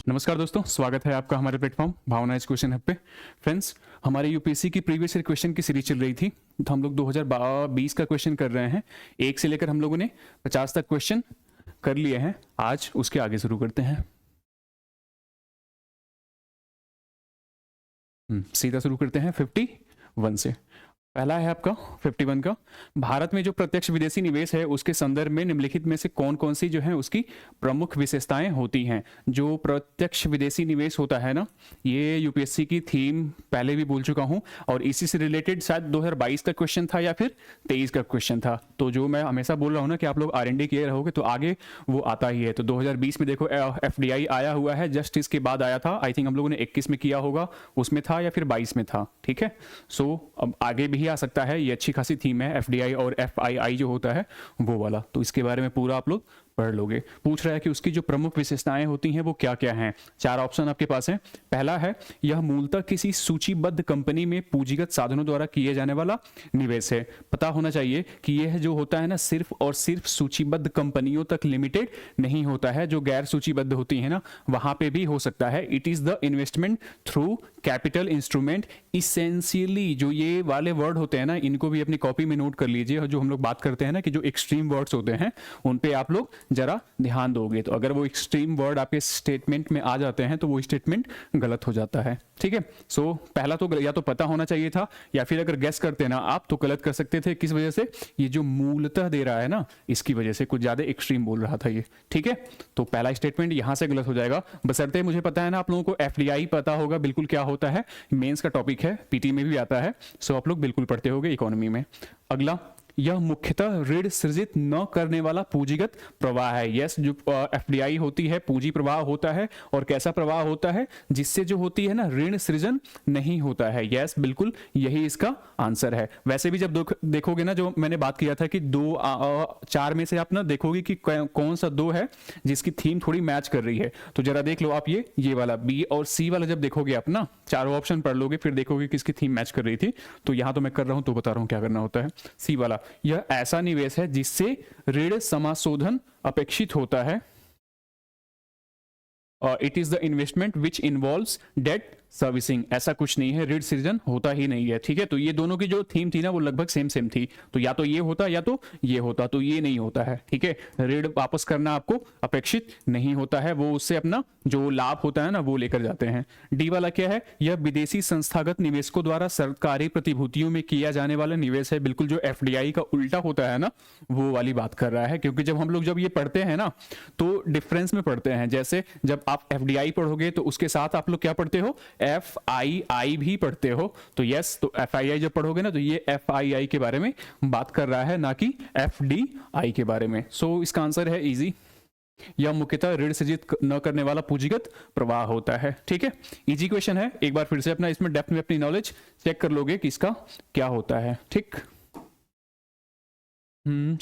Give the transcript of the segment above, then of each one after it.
नमस्कार दोस्तों, स्वागत है आपका हमारे प्लेटफॉर्म भावना एज क्वेश्चन हब पे। फ्रेंड्स, हमारे यूपीएससी की प्रीवियस ईयर क्वेश्चन की सीरीज चल रही थी, तो हम लोग 2020 का क्वेश्चन कर रहे हैं। 1 से लेकर हम लोगों ने 50 तक क्वेश्चन कर लिए हैं। आज उसके आगे शुरू करते हैं। सीधा शुरू करते हैं 51 से। पहला है आपका 51 का, भारत में जो प्रत्यक्ष विदेशी निवेश है उसके संदर्भ में निम्नलिखित में से कौन कौन सी जो है उसकी प्रमुख विशेषताएं होती हैं। जो प्रत्यक्ष विदेशी निवेश होता है ना, ये यूपीएससी की थीम पहले भी बोल चुका हूं, और इसी से रिलेटेड शायद 2022 का क्वेश्चन था या फिर 23 का क्वेश्चन था। तो जो मैं हमेशा बोल रहा हूं ना कि आप लोग R&D किए रहोगे तो आगे वो आता ही है। तो 2020 में देखो FDI आया हुआ है, जस्ट इसके बाद आया था। आई थिंक हम लोगों ने 21 में किया होगा, उसमें था या फिर 22 में था। ठीक है, सो अब आगे भी आ सकता है। ये अच्छी खासी थीम है, FDI और FII जो होता है वो वाला। तो इसके बारे में पूरा आप लोग पढ़ लोगे। पूछ रहा है कि उसकी जो प्रमुख विशेषताएं होती हैं वो क्या क्या हैं। 4 ऑप्शन आपके पास हैं। पहला है, यह मूलतः किसी सूचीबद्ध कंपनी में पूंजीगत साधनों द्वारा किए जाने वाला निवेश है। पता होना चाहिए कि यह जो होता है ना, सिर्फ और सिर्फ सूचीबद्ध कंपनियों तक लिमिटेड नहीं होता है। जो गैर सूचीबद्ध होती है ना, वहां पे भी हो सकता है। It is the investment through capital instrument. Essentially जो ये वाले वर्ड होते हैं ना, इनको भी अपनी कॉपी में नोट कर लीजिए। जो हम लोग बात करते हैं ना कि जो एक्सट्रीम वर्ड्स होते हैं उन पे आप लोग जरा ध्यान दोगे, तो अगर वो एक्सट्रीम वर्ड आपके स्टेटमेंट में आ जाते हैं तो वो स्टेटमेंट गलत हो जाता है। ठीक है, सो पहला तो या तो पता होना चाहिए था, या फिर अगर गेस करते ना आप तो गलत कर सकते थे। किस वजह से? ये जो मूलतः दे रहा है ना, इसकी वजह से कुछ ज्यादा एक्सट्रीम बोल रहा था ये। ठीक है, तो पहला स्टेटमेंट यहां से गलत हो जाएगा। बशर्ते मुझे पता है ना आप लोगों को FDI पता होगा बिल्कुल क्या होता है। मेंस का टॉपिक है, PT में भी आता है, सो आप लोग बिल्कुल पढ़ते होगे इकोनॉमी में। अगला, यह मुख्यतः ऋण सृजित न करने वाला पूंजीगत प्रवाह है। यस, जो FDI होती है पूंजी प्रवाह होता है, और कैसा प्रवाह होता है? जिससे जो होती है ना, ऋण सृजन नहीं होता है। यस, बिल्कुल यही इसका आंसर है। वैसे भी जब देखोगे ना, जो मैंने बात किया था कि 4 में से आप ना देखोगे कि कौन सा 2 है जिसकी थीम थोड़ी मैच कर रही है। तो जरा देख लो आप, ये वाला B और C वाला जब देखोगे आप ना, चारों ऑप्शन पढ़ लोगे, फिर देखोगे किसकी थीम मैच कर रही थी। तो यहां तो मैं कर रहा हूं तो बता रहा हूं क्या करना होता है। C वाला, यह ऐसा निवेश है जिससे ऋण समाशोधन अपेक्षित होता है। It is the investment which involves debt servicing. ऐसा कुछ नहीं है, ऋण सृजन होता ही नहीं है। ठीक है, तो ये दोनों की जो थीम थी ना वो लगभग सेम सेम थी। तो या तो ये होता या तो ये होता, तो ये नहीं होता है। ठीक है, ऋण वापस करना आपको अपेक्षित नहीं होता है, वो उससे अपना जो लाभ होता है ना वो लेकर जाते हैं। डी वाला क्या है? यह विदेशी संस्थागत निवेशकों द्वारा सरकारी प्रतिभूतियों में किया जाने वाला निवेश है। बिल्कुल जो FDI का उल्टा होता है ना, वो वाली बात कर रहा है। क्योंकि जब हम लोग जब ये पढ़ते हैं ना तो डिफरेंस में पढ़ते हैं। जैसे जब आप FDI पढ़ोगे तो उसके साथ आप लोग क्या पढ़ते हो? FII भी पढ़ते हो। तो यस, तो FII जब पढ़ोगे ना तो ये FII के बारे में बात कर रहा है, ना कि FDI के बारे में। सो इसका आंसर है इजी, यह मुख्यतः ऋण सृजित न करने वाला पूंजीगत प्रवाह होता है। ठीक है, इजी क्वेश्चन है। एक बार फिर से अपना इसमें डेप्थ में अपनी नॉलेज चेक कर लोगे कि इसका क्या होता है। ठीक,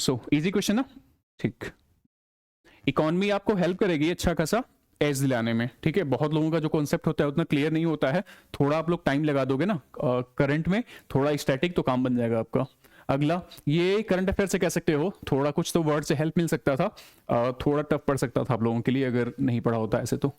सो इजी क्वेश्चन ना। ठीक, इकोनॉमी आपको हेल्प करेगी अच्छा खासा एज दिलाने में। ठीक है, बहुत लोगों का जो कॉन्सेप्ट होता है उतना क्लियर नहीं होता है। थोड़ा आप लोग टाइम लगा दोगे ना करंट में, थोड़ा स्टैटिक, तो काम बन जाएगा आपका। अगला, ये करंट अफेयर से कह सकते हो, थोड़ा कुछ तो वर्ड से हेल्प मिल सकता था। थोड़ा टफ पड़ सकता था आप लोगों के लिए अगर नहीं पढ़ा होता ऐसे तो।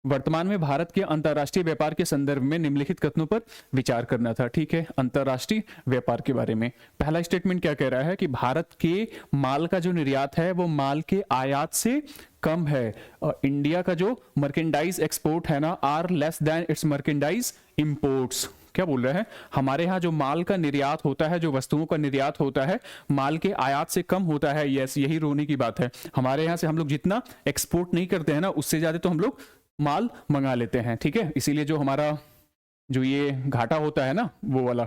वर्तमान में भारत के अंतर्राष्ट्रीय व्यापार के संदर्भ में निम्नलिखित कथनों पर विचार करना था। ठीक है, अंतर्राष्ट्रीय व्यापार के बारे में पहला स्टेटमेंट क्या कह रहा है कि भारत के माल का जो निर्यात है वो माल के आयात से कम है। इंडिया का जो मर्केंडाइज एक्सपोर्ट है ना, are less than its merchandise imports. क्या बोल रहे हैं? हमारे यहाँ जो माल का निर्यात होता है, जो वस्तुओं का निर्यात होता है, माल के आयात से कम होता है। यस, यही रोने की बात है। हमारे यहाँ से हम लोग जितना एक्सपोर्ट नहीं करते हैं ना, उससे ज्यादा तो हम लोग माल मंगा लेते हैं। ठीक है, इसीलिए जो हमारा जो ये घाटा होता है ना वो वाला,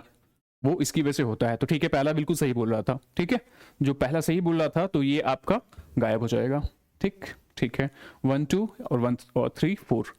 वो इसकी वजह से होता है। तो ठीक है, पहला बिल्कुल सही बोल रहा था। ठीक है, जो पहला सही बोल रहा था तो ये आपका गायब हो जाएगा। ठीक, ठीक है, 1 2 और 1 और 3 4।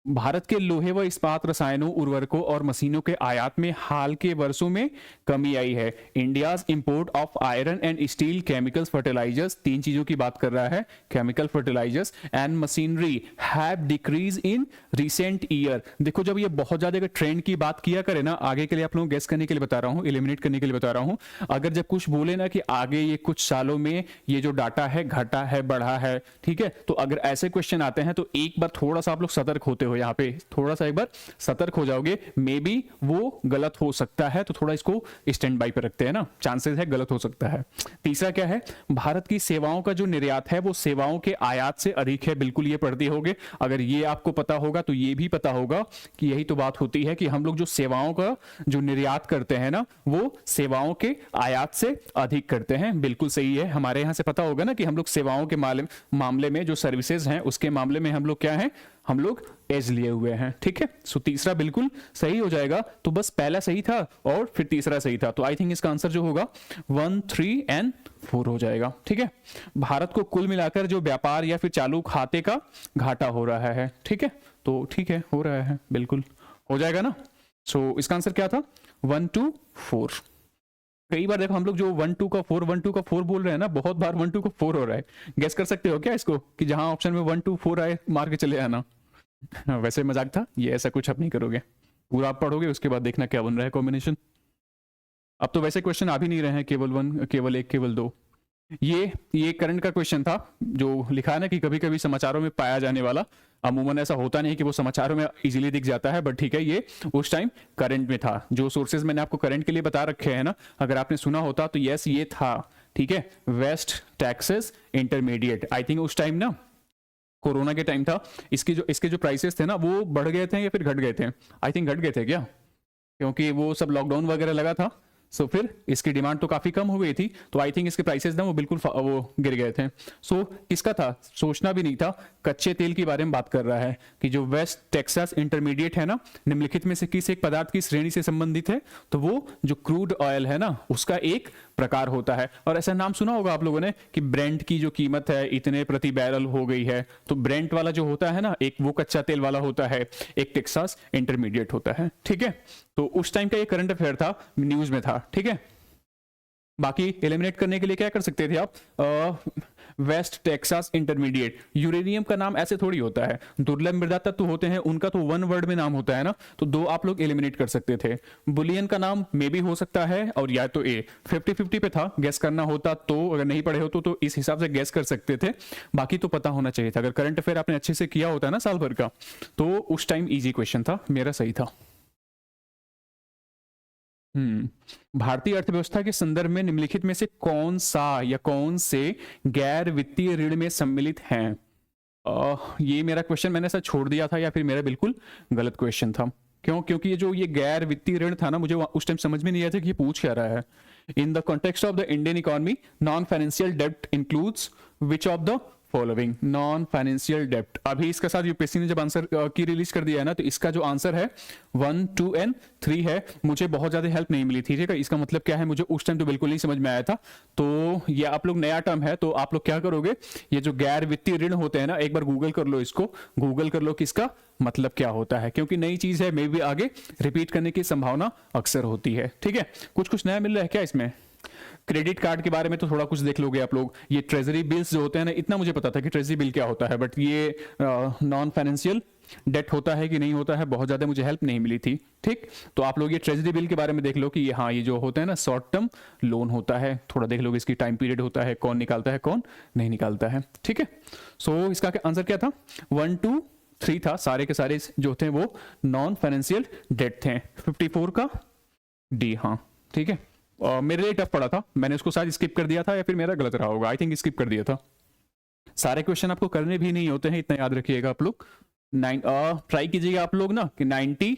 भारत के लोहे व इस्पात रसायनों, उर्वरकों और मशीनों के आयात में हाल के वर्षों में कमी आई है। India's import of iron and steel, chemicals, fertilisers, तीन चीजों की बात कर रहा है, chemical, fertilisers and machinery have decrease in recent year. देखो जब ये बहुत ज्यादा अगर ट्रेंड की बात किया करे ना, आगे के लिए आप लोगों को गेस करने के लिए बता रहा हूं, एलिमिनेट करने के लिए बता रहा हूं, अगर जब कुछ बोले ना कि आगे ये कुछ सालों में ये जो डाटा है घटा है बढ़ा है, ठीक है, तो अगर ऐसे क्वेश्चन आते हैं तो एक बार थोड़ा सा आप लोग सतर्क होते हो, यहाँ पे थोड़ा सा एक बार सतर्क हो जाओगे, मे बी वो गलत हो सकता है, तो थोड़ा इसको स्टैंड बाई पे रखते हैं ना, चांसेस है गलत हो सकता है। तीसरा क्या है, भारत की सेवाओं का जो निर्यात है वो सेवाओं के आयात से अधिक है, बिल्कुल ये पढ़ते होगे, अगर ये आपको पता होगा तो ये भी पता होगा कि यही तो बात होती है कि हम लोग जो सेवाओं का जो निर्यात करते हैं ना वो सेवाओं के आयात से अधिक करते हैं, बिल्कुल सही है। हमारे यहां से पता होगा ना कि हम लोग सेवाओं के मामले में जो सर्विसेज हैं उसके मामले में हम लोग क्या है, हम लोग एज लिए हुए हैं, ठीक है। सो तीसरा बिल्कुल सही हो जाएगा, तो बस पहला सही था और फिर तीसरा सही था, तो आई थिंक इसका आंसर जो होगा 1, 3 एंड 4 हो जाएगा, ठीक है। भारत को कुल मिलाकर जो व्यापार या फिर चालू खाते का घाटा हो रहा है, ठीक है, तो ठीक है हो रहा है, बिल्कुल हो जाएगा ना। सो इसका आंसर क्या था, 1, 2, 4। कई बार देखो हम लोग जो 1, 2 का 4 1, 2 का 4 बोल रहे हैं ना, बहुत बार 1, 2 का 4 हो रहा है। गेस कर सकते हो क्या इसको कि जहां ऑप्शन में 1, 2, 4 आए मार के चले आना। वैसे मजाक था ये, ऐसा कुछ आप नहीं करोगे, पूरा आप पढ़ोगे उसके बाद देखना क्या बन रहा है कॉम्बिनेशन। अब तो वैसे क्वेश्चन आ भी नहीं रहे हैं, केवल 1, केवल 1, केवल 2। ये करंट का क्वेश्चन था जो लिखा है ना कि कभी कभी समाचारों में पाया जाने वाला, अमूमन ऐसा होता नहीं कि वो समाचारों में इजीली दिख जाता है, बट ठीक है ये उस टाइम करंट में था। जो सोर्सेज मैंने आपको करंट के लिए बता रखे हैं ना, अगर आपने सुना होता तो यस ये था, ठीक है, West Texas intermediate. I think उस टाइम ना कोरोना के टाइम था, इसके जो प्राइसेस थे ना वो बढ़ गए थे या फिर घट गए थे, आई थिंक घट गए थे क्या, क्योंकि वो सब लॉकडाउन वगैरह लगा था, सो फिर इसकी डिमांड तो काफी कम हो गई थी, तो आई थिंक इसके प्राइसेस ना वो बिल्कुल वो गिर गए थे। सो किसका था, सोचना भी नहीं था, कच्चे तेल के बारे में बात कर रहा है कि जो वेस्ट टेक्सास इंटरमीडिएट है ना, निम्नलिखित में से किस एक पदार्थ की श्रेणी से संबंधित है, तो वो जो क्रूड ऑयल है ना उसका एक प्रकार होता है। और ऐसा नाम सुना होगा आप लोगों ने कि ब्रेंट की जो कीमत है इतने प्रति बैरल हो गई है, तो ब्रेंट वाला जो होता है ना एक वो कच्चा तेल वाला होता है, एक टेक्सास इंटरमीडिएट होता है, ठीक है। तो उस टाइम का ये करंट अफेयर था, न्यूज में था, ठीक है। बाकी एलिमिनेट करने के लिए क्या कर सकते थे आप, वेस्ट टेक्सास इंटरमीडिएट। यूरेनियम का नाम ऐसे थोड़ी होता है, दुर्लभ मृदा तत्व होते हैं उनका तो 1 वर्ड में नाम होता है ना, तो 2 आप लोग एलिमिनेट कर सकते थे। बुलियन का नाम मे भी हो सकता है, और या तो ए 50-50 पे था, गैस करना होता तो, अगर नहीं पढ़े हो तो इस हिसाब से गैस कर सकते थे, बाकी तो पता होना चाहिए था। अगर करंट अफेयर आपने अच्छे से किया होता है ना साल भर का, तो उस टाइम इजी क्वेश्चन था, मेरा सही था। भारतीय अर्थव्यवस्था के संदर्भ में निम्नलिखित में से कौन सा या कौन से गैर वित्तीय ऋण में सम्मिलित हैं। ये मेरा क्वेश्चन मैंने ऐसा छोड़ दिया था या फिर मेरा बिल्कुल गलत क्वेश्चन था, क्यों, क्योंकि ये गैर वित्तीय ऋण था ना, मुझे उस टाइम समझ में नहीं आया था कि ये पूछ क्या रहा है। In the context of the Indian economy non financial डेब्ट includes which of the following. Non financial डेब्ट, अभी इसके साथ यूपीएससी ने जब आंसर की रिलीज कर दिया है ना, तो इसका जो आंसर है 1, 2 एंड 3 है। मुझे बहुत ज्यादा हेल्प नहीं मिली थी, ठीक है, इसका मतलब क्या है मुझे उस टाइम तो बिल्कुल नहीं समझ में आया था। तो ये आप लोग नया टर्म है, तो आप लोग क्या करोगे, ये जो गैर वित्तीय ऋण होते हैं ना, एक बार गूगल कर लो इसको, गूगल कर लो कि इसका मतलब क्या होता है, क्योंकि नई चीज है, मे भी आगे रिपीट करने की संभावना अक्सर होती है, ठीक है। कुछ नया मिल रहा है क्या इसमें। क्रेडिट कार्ड के बारे में तो थोड़ा कुछ देख लोगे आप लोग। ये ट्रेजरी बिल्स जो होते हैं ना, इतना मुझे पता था कि ट्रेजरी बिल क्या होता है, बट ये नॉन फाइनेंशियल डेट होता है कि नहीं होता है, बहुत ज्यादा मुझे हेल्प नहीं मिली थी, ठीक। तो आप लोग ये ट्रेजरी बिल के बारे में देख लो कि ये हाँ ये जो होता है ना शॉर्ट टर्म लोन होता है, थोड़ा देख लोगे इसकी टाइम पीरियड होता है, कौन निकालता है कौन नहीं निकालता है, ठीक है। सो इसका आंसर क्या था, 1, 2, 3 था, सारे के सारे जो थे वो नॉन फाइनेंशियल डेट थे। 54 का डी, हाँ ठीक है। मेरे लिए टफ पड़ा था, मैंने उसको शायद स्किप कर दिया था या फिर मेरा गलत रहा होगा, आई थिंक स्किप कर दिया था। सारे क्वेश्चन आपको करने भी नहीं होते हैं, इतना याद रखिएगा आप लोग। ट्राई कीजिएगा आप लोग ना कि 90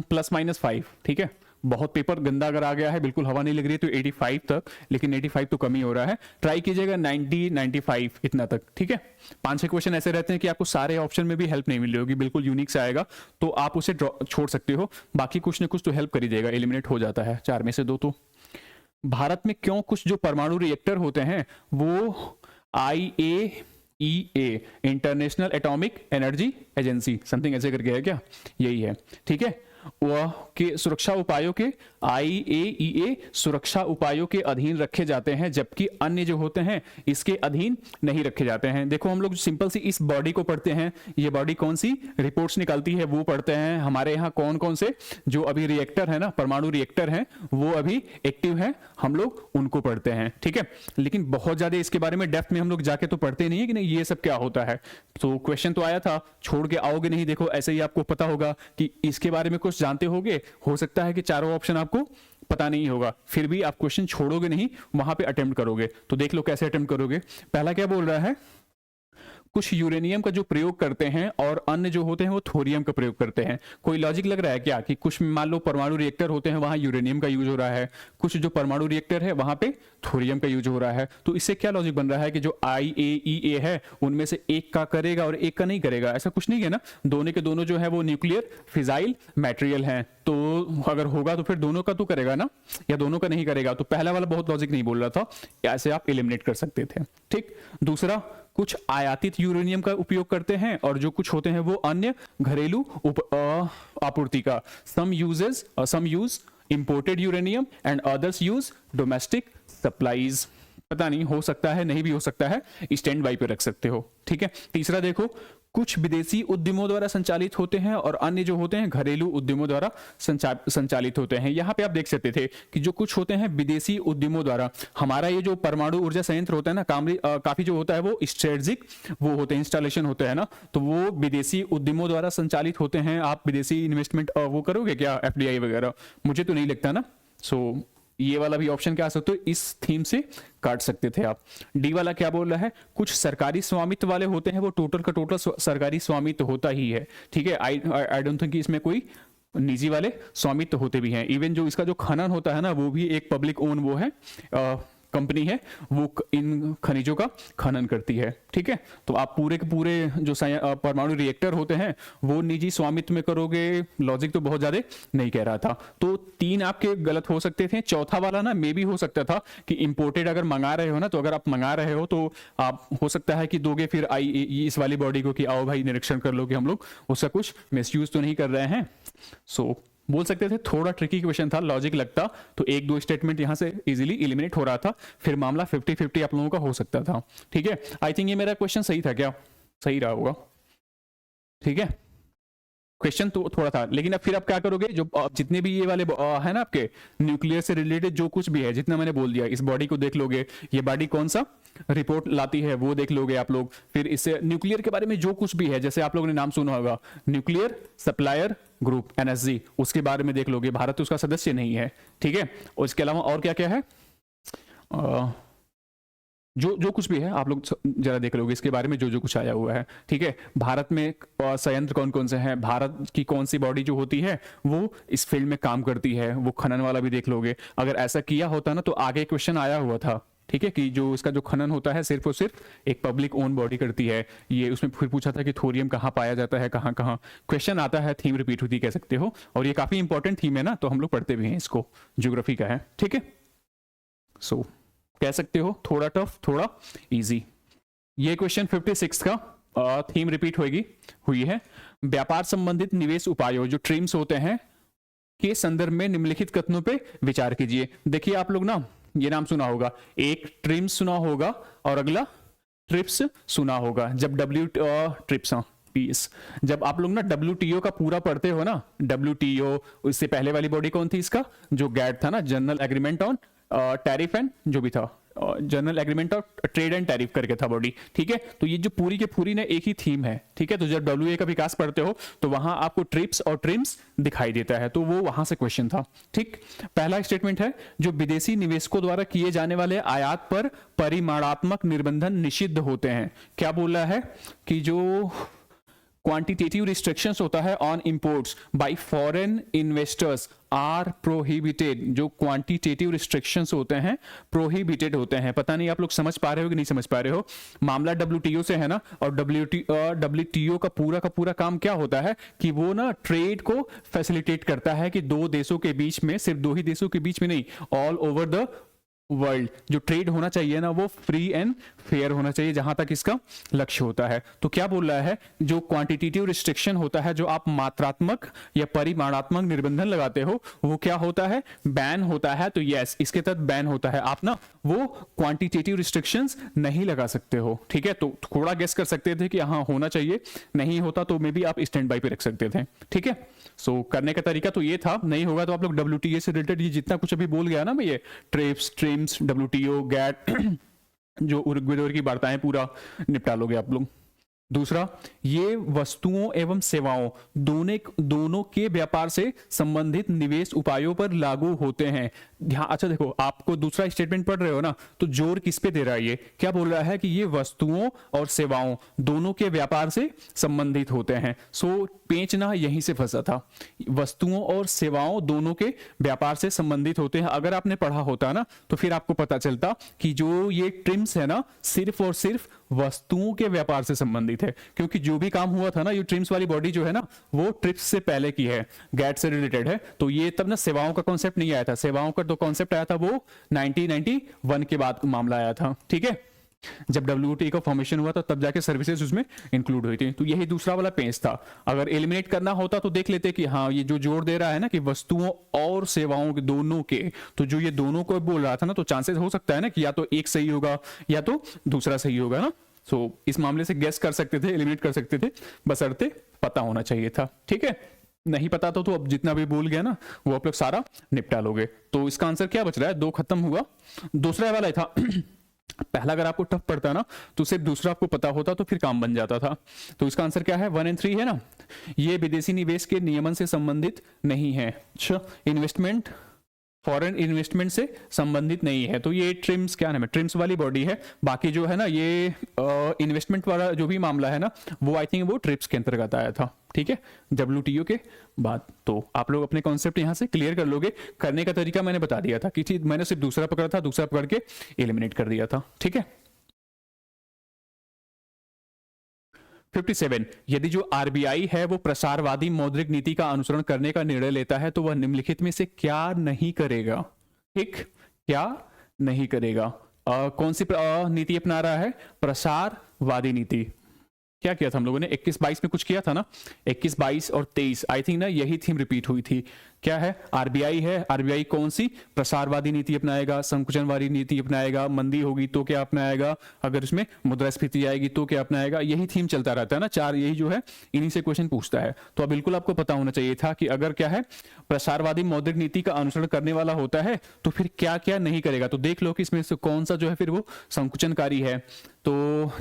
±5, ठीक है। बहुत पेपर गंदा अगर आ गया है, बिल्कुल हवा नहीं लग रही है, तो 85 तक, लेकिन 85 तो कम ही हो रहा है। ट्राई कीजिएगा 90 95 इतना तक, ठीक है। 5-6 क्वेश्चन ऐसे रहते हैं कि आपको सारे ऑप्शन में भी हेल्प नहीं मिल रही होगी, बिल्कुल यूनिक से आएगा, तो आप उसे छोड़ सकते हो, बाकी कुछ ना कुछ तो हेल्प कर ही देगा, एलिमिनेट हो जाता है 4 में से 2 तो। भारत में क्यों कुछ जो परमाणु रिएक्टर होते हैं वो IAEA, international atomic energy agency, something ऐसे करके है क्या, यही है, ठीक है। वह के सुरक्षा उपायों के IAEA सुरक्षा उपायों के अधीन रखे जाते हैं, जबकि अन्य जो होते हैं इसके अधीन नहीं रखे जाते हैं। देखो हम लोग सिंपल सी इस बॉडी को पढ़ते हैं, ये बॉडी कौन सी रिपोर्ट्स निकालती है वो पढ़ते हैं। हमारे यहाँ कौन कौन से जो अभी रिएक्टर है ना, परमाणु रिएक्टर हैं, वो अभी एक्टिव हैं, हम लोग उनको पढ़ते हैं, ठीक है। लेकिन बहुत ज्यादा इसके बारे में डेप्थ में हम लोग जाके तो पढ़ते नहीं है कि नहीं ये सब क्या होता है। तो क्वेश्चन तो आया था, छोड़ के आओगे नहीं। देखो ऐसे ही आपको पता होगा कि इसके बारे में कुछ जानते होगे, हो सकता है कि चारों ऑप्शन आपको पता नहीं होगा, फिर भी आप क्वेश्चन छोड़ोगे नहीं, वहां पे अटेम्प्ट करोगे। तो देख लो कैसे अटेम्प्ट करोगे। पहला क्या बोल रहा है, कुछ यूरेनियम का जो प्रयोग करते हैं और अन्य जो होते हैं वो थोरियम का प्रयोग करते हैं। कोई लॉजिक लग रहा है क्या कि कुछ मान लो परमाणु रिएक्टर होते हैं वहां यूरेनियम का यूज हो रहा है, कुछ जो परमाणु रिएक्टर है वहां पे थोरियम का यूज हो रहा है। तो इससे क्या लॉजिक बन रहा है कि जो IAEA है उनमें से एक का करेगा और एक का नहीं करेगा, ऐसा कुछ नहीं है ना। दोनों के दोनों जो है वो न्यूक्लियर फिजाइल मटेरियल हैं, तो अगर होगा तो फिर दोनों का तो करेगा ना, या दोनों का नहीं करेगा। तो पहला वाला बहुत लॉजिक नहीं बोल रहा था, ऐसे आप एलिमिनेट कर सकते थे, ठीक। दूसरा, कुछ आयातित यूरेनियम का उपयोग करते हैं और जो कुछ होते हैं वो अन्य घरेलू आपूर्ति का। Some use imported uranium and others use domestic supplies. पता नहीं, हो सकता है, नहीं भी हो सकता है, स्टैंड बाई पे रख सकते हो, ठीक है। तीसरा देखो, कुछ विदेशी उद्यमों द्वारा संचालित होते हैं और अन्य जो होते हैं घरेलू उद्यमों द्वारा संचालित होते हैं। यहाँ पे आप देख सकते थे कि जो कुछ होते हैं विदेशी उद्यमों द्वारा, हमारा ये जो परमाणु ऊर्जा संयंत्र होता है ना, काफी जो होता है वो स्ट्रेटेजिक वो होते हैं, इंस्टॉलेशन होते हैं ना, तो वो विदेशी उद्यमों द्वारा संचालित होते हैं। आप विदेशी इन्वेस्टमेंट वो करोगे क्या, FDI वगैरह, मुझे तो नहीं लगता ना। सो ये वाला भी ऑप्शन क्या आ सकते हो, इस थीम से काट सकते थे आप। डी वाला क्या बोल रहा है, कुछ सरकारी स्वामित्व वाले होते हैं, वो टोटल का टोटल सरकारी स्वामित्व होता ही है, ठीक है। आई डोंट थिंक इसमें कोई निजी वाले स्वामित्व होते भी हैं। इवन जो इसका जो खनन होता है ना, वो भी एक पब्लिक ओन वो है, कंपनी है, वो इन खनिजों का खनन करती है, ठीक है। तो आप पूरे के पूरे जो परमाणु रिएक्टर होते हैं वो निजी स्वामित्व में करोगे, लॉजिक तो बहुत ज्यादा नहीं कह रहा था। तो 3 आपके गलत हो सकते थे। चौथा वाला ना मे भी हो सकता था कि इंपोर्टेड अगर मंगा रहे हो ना, तो अगर आप मंगा रहे हो तो आप हो सकता है कि दोगे फिर इस वाली बॉडी को कि आओ भाई निरीक्षण कर लो कि हम लोग उसका कुछ मिसयूज तो नहीं कर रहे हैं। सो बोल सकते थे, थोड़ा ट्रिकी क्वेश्चन था, लॉजिक लगता तो 1-2 स्टेटमेंट यहां से इजीली एलिमिनेट हो रहा था, फिर मामला 50-50 आप लोगों का हो सकता था, ठीक है। आई थिंक ये मेरा क्वेश्चन सही था क्या, सही रहा होगा, ठीक है। क्वेश्चन तो थोड़ा था, लेकिन अब फिर आप क्या करोगे, जो जितने भी ये वाले है ना आपके न्यूक्लियर से रिलेटेड जो कुछ भी है, जितना मैंने बोल दिया, इस बॉडी को देख लोगे, ये बॉडी कौन सा रिपोर्ट लाती है वो देख लोगे आप लोग। फिर इससे न्यूक्लियर के बारे में जो कुछ भी है, जैसे आप लोगों ने नाम सुना होगा न्यूक्लियर सप्लायर ग्रुप NSG, उसके बारे में देख लोगे। भारत उसका सदस्य नहीं है, ठीक है। और इसके अलावा और क्या क्या है, जो कुछ भी है आप लोग जरा देख लोगे इसके बारे में, जो कुछ आया हुआ है, ठीक है। भारत में संयंत्र कौन कौन से हैं, भारत की कौन सी बॉडी जो होती है वो इस फील्ड में काम करती है, वो खनन वाला भी देख लोगे। अगर ऐसा किया होता ना तो आगे क्वेश्चन आया हुआ था, ठीक है, कि जो इसका जो खनन होता है सिर्फ और सिर्फ एक पब्लिक ओन बॉडी करती है। ये उसमें फिर पूछा था कि थोरियम कहाँ पाया जाता है, कहाँ कहाँ, क्वेश्चन आता है, थीम रिपीट होती कह सकते हो। और ये काफी इंपॉर्टेंट थीम है ना, तो हम लोग पढ़ते भी हैं इसको, ज्योग्राफी का है, ठीक है। सो कह सकते हो थोड़ा टफ थोड़ा इजी। ये क्वेश्चन 56 का थीम रिपीट हुई है। व्यापार संबंधित निवेश उपायों जो ट्रिम्स होते हैं के संदर्भ में निम्नलिखित कथनों पे विचार कीजिए। देखिए आप लोग ना ये नाम सुना होगा, एक ट्रिम्स सुना होगा और अगला ट्रिप्स सुना होगा। जब ट्रिप्स पीस, जब आप लोग ना WTO का पूरा पढ़ते हो ना, WTO, उससे पहले वाली बॉडी कौन थी इसका, जो गैट था ना, general agreement on tariff and जो भी था, general agreement of trade and tariff करके था बॉडी, ठीक है। तो ये जो पूरी के पूरी ना एक ही थीम है, ठीक है। तो जब WA का विकास पढ़ते हो तो वहां आपको ट्रिप्स और ट्रिम्स दिखाई देता है, तो वो वहां से क्वेश्चन था, ठीक। पहला स्टेटमेंट है, जो विदेशी निवेशकों द्वारा किए जाने वाले आयात पर परिमाणात्मक निर्बंधन निषिद्ध होते हैं। क्या बोला है कि जो क्वांटिटेटिव रिस्ट्रिक्शंस होता है on imports by foreign investors are prohibited. जो क्वांटिटेटिव रिस्ट्रिक्शंस होते हैं प्रोहिबिटेड होते हैं। पता नहीं आप लोग समझ पा रहे हो कि नहीं समझ पा रहे हो। मामला WTO से है ना, और WTO का पूरा काम क्या होता है कि वो ना ट्रेड को फैसिलिटेट करता है, कि 2 देशों के बीच में, सिर्फ 2 ही देशों के बीच में नहीं, ऑल ओवर द वर्ल्ड जो ट्रेड होना चाहिए ना वो फ्री एंड फेयर होना चाहिए जहां तक इसका लक्ष्य होता है। तो क्या बोल रहा है, जो क्वांटिटेटिव रिस्ट्रिक्शन होता है, जो आप मात्रात्मक या परिमाणात्मक निर्बंधन लगाते हो, वो क्या होता है, बैन होता है। तो यस, इसके तहत बैन होता है। आप ना वो क्वांटिटेटिव रिस्ट्रिक्शंस नहीं लगा सकते हो, ठीक है। तो थोड़ा गेस कर सकते थे कि हाँ होना चाहिए, नहीं होता तो मे बी आप स्टैंड बाय पे रख सकते थे, ठीक है। सो करने का तरीका तो ये था, नहीं होगा तो आप लोग WTA से रिलेटेड ये जितना कुछ अभी बोल गया ना मैं, ये ट्रेप्स, ट्रिम्स, WTO, गैट जो उर्ग्वेदोर की वार्ताएं पूरा निपटा लोगे आप लोग। दूसरा, ये वस्तुओं एवं सेवाओं दोनों के व्यापार से संबंधित निवेश उपायों पर लागू होते हैं। ध्यान, अच्छा देखो, आपको दूसरा स्टेटमेंट पढ़ रहे हो ना, तो जोर किस पे दे रहा है, ये क्या बोल रहा है कि ये वस्तुओं और सेवाओं दोनों के व्यापार से संबंधित होते हैं। सो पेंच ना यहीं से फंसा था, वस्तुओं और सेवाओं दोनों के व्यापार से संबंधित होते हैं। अगर आपने पढ़ा होता ना तो फिर आपको पता चलता कि जो ये ट्रिम्स है ना, सिर्फ और सिर्फ वस्तुओं के व्यापार से संबंधित है, क्योंकि जो भी काम हुआ था ना, ये ट्रिम्स वाली बॉडी जो है ना, वो ट्रिप्स से पहले की है, गैट से रिलेटेड है। तो ये तब ना सेवाओं का कॉन्सेप्ट नहीं आया था, सेवाओं का तो कॉन्सेप्ट आया था वो 1991 के बाद मामला आया था, ठीक है। जब WTO का फॉर्मेशन हुआ था तब जाके सर्विसेज उसमें इंक्लूड हुई थी। तो यही दूसरा वाला पेज था। अगर एलिमिनेट करना होता तो देख लेते कि हाँ, ये जो जोड़ दे रहा है ना कि वस्तुओं और सेवाओं के दोनों के, तो जो ये दोनों को बोल रहा था ना, तो चांसेस हो सकता है ना कि या तो एक सही होगा या तो दूसरा सही होगा ना। सो इस मामले से गेस कर सकते थे, एलिमिनेट कर सकते थे, बशर्ते पता होना चाहिए था, ठीक है। नहीं पता तो अब जितना भी बोल गया ना वो आप लोग सारा निपटा लोगे। तो इसका आंसर क्या बच रहा है, 2 खत्म हुआ। दूसरा वाला था पहला अगर आपको टफ पड़ता ना तो सिर्फ दूसरा आपको पता होता तो फिर काम बन जाता था। तो इसका आंसर क्या है, 1 और 3 है ना। ये विदेशी निवेश के नियमन से संबंधित नहीं है। अच्छा, इन्वेस्टमेंट फॉरेन इन्वेस्टमेंट से संबंधित नहीं है। तो ये ट्रिम्स, क्या नाम है, ट्रिम्स वाली बॉडी है। बाकी जो है ना ये इन्वेस्टमेंट वाला जो भी मामला है ना, वो आई थिंक वो ट्रिप्स के अंतर्गत आया था, ठीक है, WTO के बाद। तो आप लोग अपने कॉन्सेप्ट यहां से क्लियर कर लोगे। करने का तरीका मैंने बता दिया था कि मैंने सिर्फ दूसरा पकड़ा था, दूसरा पकड़ के एलिमिनेट कर दिया था, ठीक है। 57, यदि जो RBI है वो प्रसारवादी मौद्रिक नीति का अनुसरण करने का निर्णय लेता है तो वह निम्नलिखित में से क्या नहीं करेगा, ठीक, क्या नहीं करेगा। कौन सी नीति अपना रहा है, प्रसारवादी नीति। क्या किया था हम लोगों ने, 21-22 में कुछ किया था ना, 21-22 और 23 आई थिंक ना यही थीम रिपीट हुई थी। क्या है, RBI है, RBI कौन सी प्रसारवादी नीति अपनाएगा, संकुचनवादी नीति अपनाएगा, मंदी होगी तो क्या अपनाएगा, अगर इसमें मुद्रास्फीति आएगी तो क्या अपनाएगा, यही थीम चलता रहता है ना, 4 यही जो है इन्हीं से क्वेश्चन पूछता है। तो अब बिल्कुल आपको पता होना चाहिए था कि अगर क्या है प्रसारवादी मौद्रिक नीति का अनुसरण करने वाला होता है तो फिर क्या क्या नहीं करेगा। तो देख लो कि इसमें से कौन सा जो है फिर वो संकुचनकारी है। तो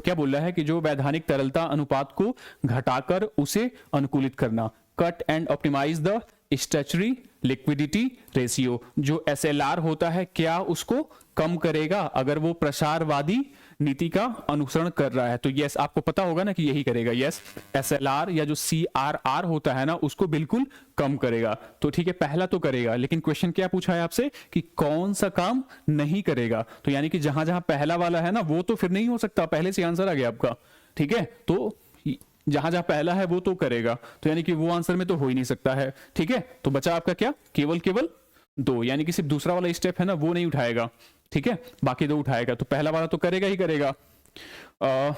क्या बोल रहा है कि जो वैधानिक तरलता अनुपात को घटाकर उसे अनुकूलित करना, cut and optimise the statutory liquidity ratio. जो SLR होता है क्या उसको कम करेगा अगर वो प्रसारवादी नीति का अनुसरण कर रहा है। तो यस, आपको पता होगा ना कि यही करेगा। यस, SLR या जो CRR होता है ना उसको बिल्कुल कम करेगा। तो ठीक है, पहला तो करेगा, लेकिन क्वेश्चन क्या पूछा है आपसे कि कौन सा काम नहीं करेगा। तो यानी कि जहां जहां पहला वाला है ना वो तो फिर नहीं हो सकता, पहले से आंसर आ गया आपका, ठीक है। तो जहां जहां पहला है वो तो करेगा, तो यानी कि वो आंसर में तो हो ही नहीं सकता है, ठीक है। तो बचा आपका क्या, केवल 2, यानी कि सिर्फ दूसरा वाला स्टेप है ना वो नहीं उठाएगा, ठीक है, बाकी 2 उठाएगा। तो पहला वाला तो करेगा ही करेगा।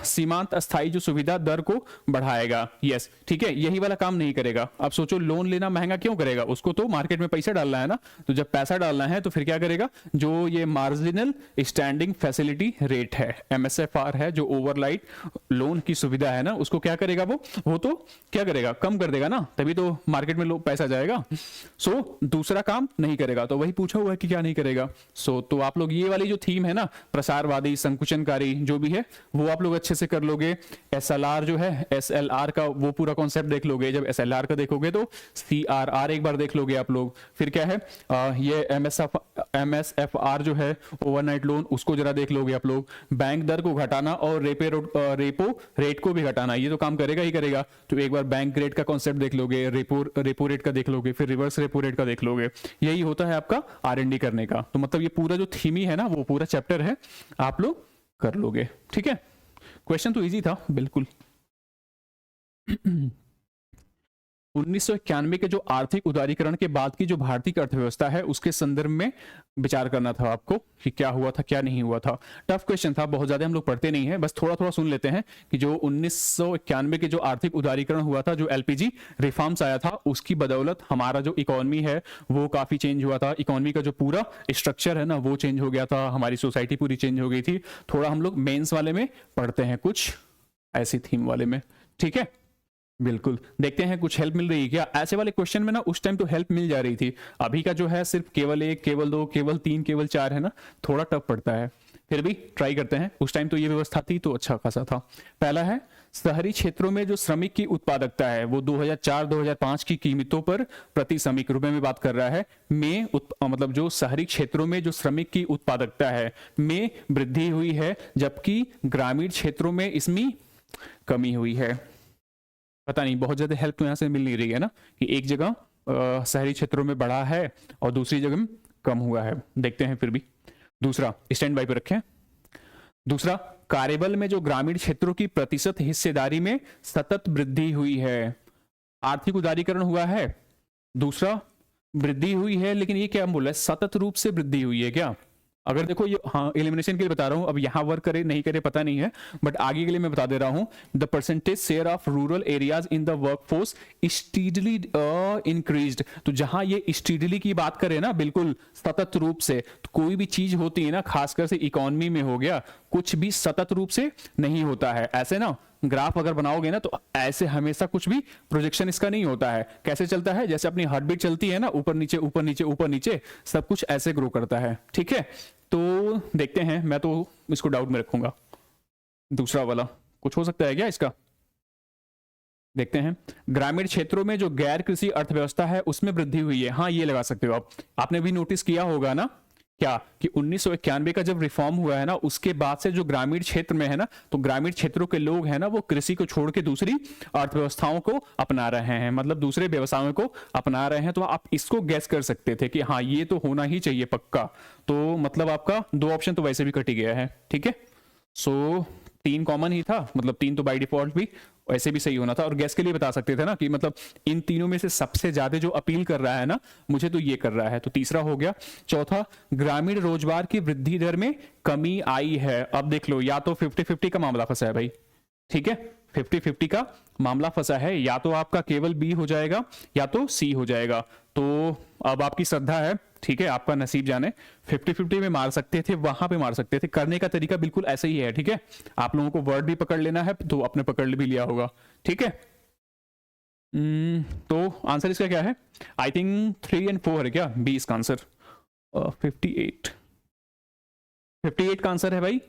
सीमांत अस्थाई जो सुविधा दर को बढ़ाएगा, यस, ठीक है, यही वाला काम नहीं करेगा। अब सोचो लोन लेना महंगा क्यों करेगा, उसको तो मार्केट में पैसा डालना है ना। तो जब पैसा डालना है तो फिर क्या करेगा, जो ये मार्जिनल स्टैंडिंग फैसिलिटी रेट है, MSFR है, जो ओवरलाइट लोन की सुविधा है ना, उसको क्या करेगा वो तो क्या करेगा, कम कर देगा ना, तभी तो मार्केट में पैसा जाएगा। सो दूसरा काम नहीं करेगा। तो वही पूछा हुआ है कि क्या नहीं करेगा। सो तो आप लोग ये वाली जो थीम है ना, प्रसारवादी, संकुचनकारी जो भी है वो आप लोग अच्छे से कर लोगे। SLR जो है, SLR का वो पूरा कॉन्सेप्ट देख लोगे। जब SLR का देखोगे तो CRR एक बार देख लोगे आप लोग। फिर क्या है ये MSFR जो है ओवरनाइट लोन, उसको जरा देख लोगे आप लोग। बैंक दर को घटाना और रेपो रेट को भी घटाना, ये तो काम करेगा ही करेगा। तो एक बार बैंक रेट का कॉन्सेप्ट देख लोगे, रेपो रेट का देख लोगे, फिर रिवर्स रेपो रेट का देख लोगे। यही होता है आपका R&D करने का। तो मतलब ये पूरा जो थीम ही है ना, वो पूरा चैप्टर है, आप लोग कर लोगे, ठीक है। क्वेश्चन तो इजी था बिल्कुल। 1991 के जो आर्थिक उदारीकरण के बाद की जो भारतीय अर्थव्यवस्था है उसके संदर्भ में विचार करना था आपको कि क्या हुआ था क्या नहीं हुआ था। टफ क्वेश्चन था, बहुत ज्यादा हम लोग पढ़ते नहीं है, बस थोड़ा थोड़ा सुन लेते हैं कि जो 1991 के जो आर्थिक उदारीकरण हुआ था, जो एलपीजी रिफॉर्म्स आया था, उसकी बदौलत हमारा जो इकोनॉमी है वो काफी चेंज हुआ था। इकोनॉमी का जो पूरा स्ट्रक्चर है ना वो चेंज हो गया था, हमारी सोसाइटी पूरी चेंज हो गई थी। थोड़ा हम लोग मेंस वाले में पढ़ते हैं कुछ ऐसी थीम वाले में, ठीक है। बिल्कुल, देखते हैं कुछ हेल्प मिल रही है क्या। ऐसे वाले क्वेश्चन में ना उस टाइम तो हेल्प मिल जा रही थी, अभी का जो है सिर्फ केवल 1, केवल 2, केवल 3, केवल 4 है ना, थोड़ा टफ पड़ता है। फिर भी ट्राई करते हैं, उस टाइम तो ये व्यवस्था थी तो अच्छा खासा था। पहला है, शहरी क्षेत्रों में जो श्रमिक की उत्पादकता है वो 2004-2005 की कीमतों पर प्रति श्रमिक, रुपए में बात कर रहा है, में मतलब जो शहरी क्षेत्रों में जो श्रमिक की उत्पादकता है में वृद्धि हुई है, जबकि ग्रामीण क्षेत्रों में इसमें कमी हुई है। पता नहीं, बहुत ज्यादा हेल्प तो यहां से मिल नहीं रही है ना, कि एक जगह शहरी क्षेत्रों में बढ़ा है और दूसरी जगह में कम हुआ है। देखते हैं फिर भी। दूसरा, स्टैंड बाय पे रखें। दूसरा, कार्यबल में जो ग्रामीण क्षेत्रों की प्रतिशत हिस्सेदारी में सतत वृद्धि हुई है। आर्थिक उदारीकरण हुआ है, दूसरा वृद्धि हुई है, लेकिन ये क्या बोला है, सतत रूप से वृद्धि हुई है क्या। अगर देखो ये, हाँ एलिमिनेशन के लिए बता रहा हूं, अब यहां वर्क करे नहीं करे पता नहीं है, बट आगे के लिए मैं बता दे रहा हूं। The percentage share of rural areas in the workforce steadily increased. तो जहां ये स्टीडली की बात करें ना, बिल्कुल सतत रूप से, तो कोई भी चीज होती है ना, खासकर से इकोनॉमी में हो गया, कुछ भी सतत रूप से नहीं होता है। ऐसे ना ग्राफ अगर बनाओगे ना तो ऐसे हमेशा कुछ भी प्रोजेक्शन इसका नहीं होता है। कैसे चलता है, जैसे अपनी हार्ट बीट चलती है ना, ऊपर नीचे ऊपर नीचे ऊपर नीचे, सब कुछ ऐसे ग्रो करता है, ठीक है। तो देखते हैं, मैं तो इसको डाउट में रखूंगा। दूसरा वाला कुछ हो सकता है क्या इसका, देखते हैं। ग्रामीण क्षेत्रों में जो गैर कृषि अर्थव्यवस्था है उसमें वृद्धि हुई है, हाँ ये लगा सकते हो आप। आपने भी नोटिस किया होगा ना क्या कि 1991 का जब रिफॉर्म हुआ है ना, उसके बाद से जो ग्रामीण क्षेत्र में है ना, तो ग्रामीण क्षेत्रों के लोग हैं ना वो कृषि को छोड़ के दूसरी अर्थव्यवस्थाओं को अपना रहे हैं, मतलब दूसरे व्यवसायों को अपना रहे हैं। तो आप इसको गैस कर सकते थे कि हाँ ये तो होना ही चाहिए पक्का। तो मतलब आपका 2 ऑप्शन तो वैसे भी कट ही गया है, ठीक है। सो 3 कॉमन ही था, मतलब 3 तो बाय डिफॉल्ट भी ऐसे भी सही होना था। और गैस के लिए बता सकते थे ना कि मतलब इन तीनों में से सबसे ज्यादा जो अपील कर रहा है ना मुझे, तो ये कर रहा है, तो तीसरा हो गया। चौथा, ग्रामीण रोजगार की वृद्धि दर में कमी आई है। अब देख लो, या तो 50-50 का मामला फंसा है भाई, ठीक है, 50-50 का मामला फंसा है, या तो आपका केवल बी हो जाएगा या तो सी हो जाएगा। तो अब आपकी श्रद्धा है, ठीक है, आपका नसीब जाने। 50-50 में मार सकते थे, वहां पे मार सकते थे, करने का तरीका बिल्कुल ऐसे ही है, ठीक है। आप लोगों को वर्ड भी पकड़ लेना है तो आपने पकड़ भी लिया होगा, ठीक है। तो आंसर इसका क्या है, आई थिंक 3 और 4 है क्या, बी इसका आंसर। 58 का आंसर है भाई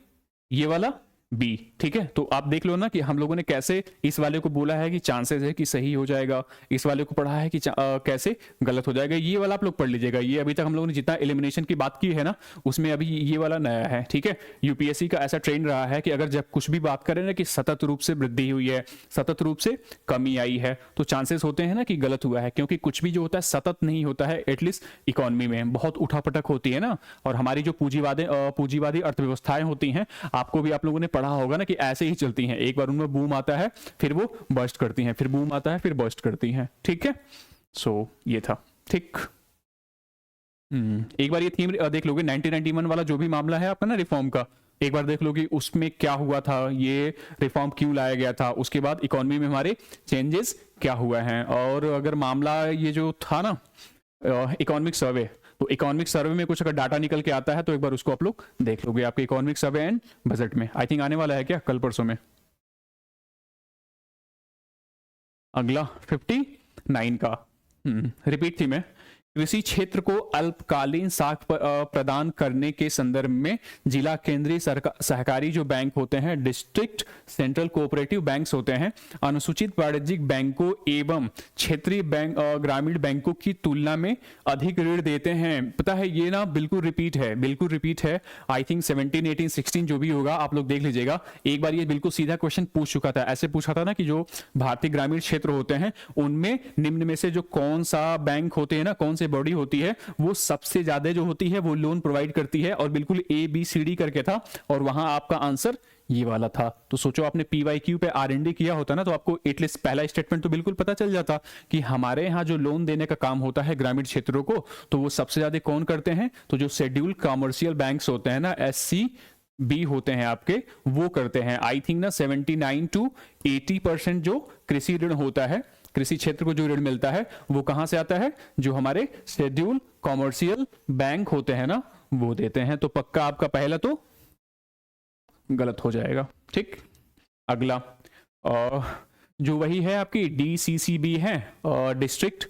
ये वाला बी, ठीक है। तो आप देख लो ना कि हम लोगों ने कैसे इस वाले को बोला है कि चांसेस है कि सही हो जाएगा, इस वाले को पढ़ा है कि कैसे गलत हो जाएगा। ये वाला आप लोग पढ़ लीजिएगा, ये अभी तक हम लोगों ने जितना एलिमिनेशन की बात की है ना उसमें अभी ये वाला नया है, ठीक है। यूपीएससी का ऐसा ट्रेंड रहा है कि अगर जब कुछ भी बात करें ना कि सतत रूप से वृद्धि हुई है, सतत रूप से कमी आई है, तो चांसेस होते हैं ना कि गलत हुआ है, क्योंकि कुछ भी जो होता है सतत नहीं होता है। एटलीस्ट इकोनॉमी में बहुत उठापटक होती है ना, और हमारी जो पूंजीवादी अर्थव्यवस्थाएं होती हैं, आपको भी आप लोगों ने पढ़ा होगा ना कि ऐसे ही चलती हैं। एक बार उनमें बूम आता है, फिर वो बर्स्ट करती हैं, फिर बूम आता है, फिर बर्स्ट करती हैं, ठीक है। सो ये था, ठीक। एक बार ये थीम देख लोगे, 1991 वाला जो भी मामला है आपका ना रिफॉर्म का, एक बार देख लो कि उसमें क्या हुआ था, ये रिफॉर्म क्यों लाया गया था, उसके बाद इकोनॉमी में हमारे चेंजेस क्या हुए हैं। और अगर मामला ये जो था ना इकोनॉमिक सर्वे, तो इकोनॉमिक सर्वे में कुछ अगर डाटा निकल के आता है तो एक बार उसको आप लोग देख लोगे आपके इकोनॉमिक सर्वे एंड बजट में। आई थिंक आने वाला है क्या, कल परसों में। अगला 59 का रिपीट थी मैं। कृषि क्षेत्र को अल्पकालीन साख प्रदान करने के संदर्भ में जिला केंद्रीय सहकारी जो बैंक होते हैं, डिस्ट्रिक्ट सेंट्रल कोऑपरेटिव बैंक्स होते हैं, अनुसूचित वाणिज्यिक बैंकों एवं क्षेत्रीय बैंक ग्रामीण बैंकों की तुलना में अधिक ऋण देते हैं। पता है ये ना बिल्कुल रिपीट है, बिल्कुल रिपीट है। आई थिंक 17, 18, 16 जो भी होगा आप लोग देख लीजिएगा। एक बार ये बिल्कुल सीधा क्वेश्चन पूछ चुका था, ऐसे पूछा था ना कि जो भारतीय ग्रामीण क्षेत्र होते हैं उनमें निम्न में से जो कौन सा बैंक होते हैं ना, कौन से से बॉडी होती है वो सबसे ज्यादा जो होती है वो लोन प्रोवाइड करती है, और बिल्कुल ABCD करके था, और वहां आपका आंसर ये वाला था। तो सोचो आपने PYQ पे R&D किया होता ना, तो आपको एटलीस्ट पहला स्टेटमेंट तो बिल्कुल पता चल जाता कि हमारे यहाँ जो लोन देने का काम होता है ग्रामीण क्षेत्रों को, तो वो सबसे ज्यादा कौन करते हैं, तो जो शेड्यूल कमर्शियल बैंक्स होते हैं ना, SCB होते हैं आपके, वो करते हैं। आई थिंक ना 79 to 80% जो कृषि ऋण होता है, कृषि क्षेत्र को जो ऋण मिलता है वो कहां से आता है, जो हमारे शेड्यूल कमर्शियल बैंक होते हैं ना, वो देते हैं। तो पक्का आपका पहला तो गलत हो जाएगा। ठीक, अगला जो वही है आपकी DCCB है, डिस्ट्रिक्ट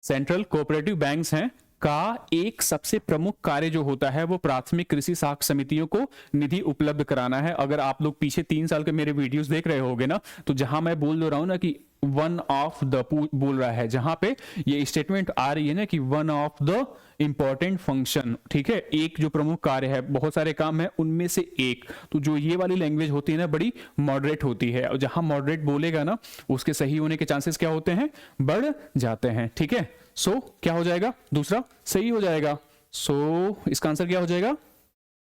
सेंट्रल कोऑपरेटिव बैंक्स हैं, का एक सबसे प्रमुख कार्य जो होता है वो प्राथमिक कृषि साख समितियों को निधि उपलब्ध कराना है। अगर आप लोग पीछे 3 साल के मेरे वीडियोस देख रहे होगे ना, तो जहां मैं बोल रहा हूं ना कि वन ऑफ द बोल रहा है, जहां पे ये स्टेटमेंट आ रही है ना कि one of the important function, ठीक है, एक जो प्रमुख कार्य है, बहुत सारे काम है उनमें से एक। तो जो ये वाली लैंग्वेज होती है ना, बड़ी मॉडरेट होती है, और जहां मॉडरेट बोलेगा ना उसके सही होने के चांसेस क्या होते हैं, बढ़ जाते हैं। ठीक है, सो क्या हो जाएगा, दूसरा सही हो जाएगा। सो इसका आंसर क्या हो जाएगा,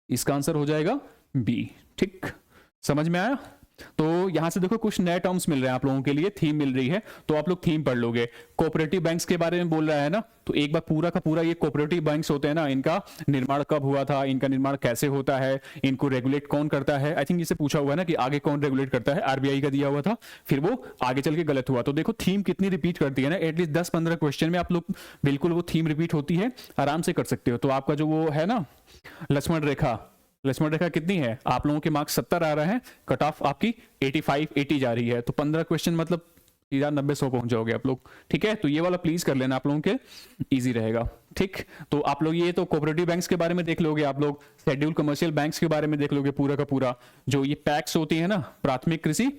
इसका आंसर हो जाएगा B। ठीक, समझ में आया। तो यहां से देखो कुछ नए टर्म्स मिल रहे हैं आप लोगों के लिए, थीम मिल रही है, तो आप लोग थीम पढ़ लोगे। कोऑपरेटिव बैंक्स के बारे में बोल रहा है ना, तो एक बार पूरा का पूरा ये कोऑपरेटिव बैंक्स होते हैं ना, इनका निर्माण कब हुआ था, इनका निर्माण कैसे होता है, इनको रेगुलेट कौन करता है। आई थिंक इसे पूछा हुआ है ना कि आगे कौन रेगुलेट करता है, RBI का दिया हुआ था, फिर वो आगे चल के गलत हुआ। तो देखो थीम कितनी रिपीट करती है ना, एटलीस्ट 10-15 क्वेश्चन में आप लोग बिल्कुल वो थीम रिपीट होती है, आराम से कर सकते हो। तो आपका जो वो है ना लक्ष्मण रेखा कितनी है, आप लोगों के मार्क्स 70 आ रहे हैं, कट ऑफ आपकी 85-80 जा रही है, तो 15 क्वेश्चन मतलब 90-100 पहुंच जाओगे आप लोग। ठीक है, तो ये वाला प्लीज कर लेना, आप लोगों के इजी रहेगा। ठीक, तो आप लोग ये तो कोऑपरेटिव बैंक्स के बारे में देख लोगे, आप लोग शेड्यूल कमर्शियल बैंक्स के बारे में देख लोगे पूरा का पूरा। जो ये पैक्स होती है ना, प्राथमिक कृषि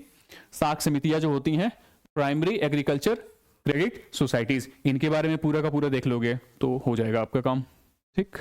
साख समितियां जो होती हैं, प्राइमरी एग्रीकल्चर क्रेडिट सोसाइटीज, इनके बारे में पूरा का पूरा देख लोगे तो हो जाएगा आपका काम। ठीक,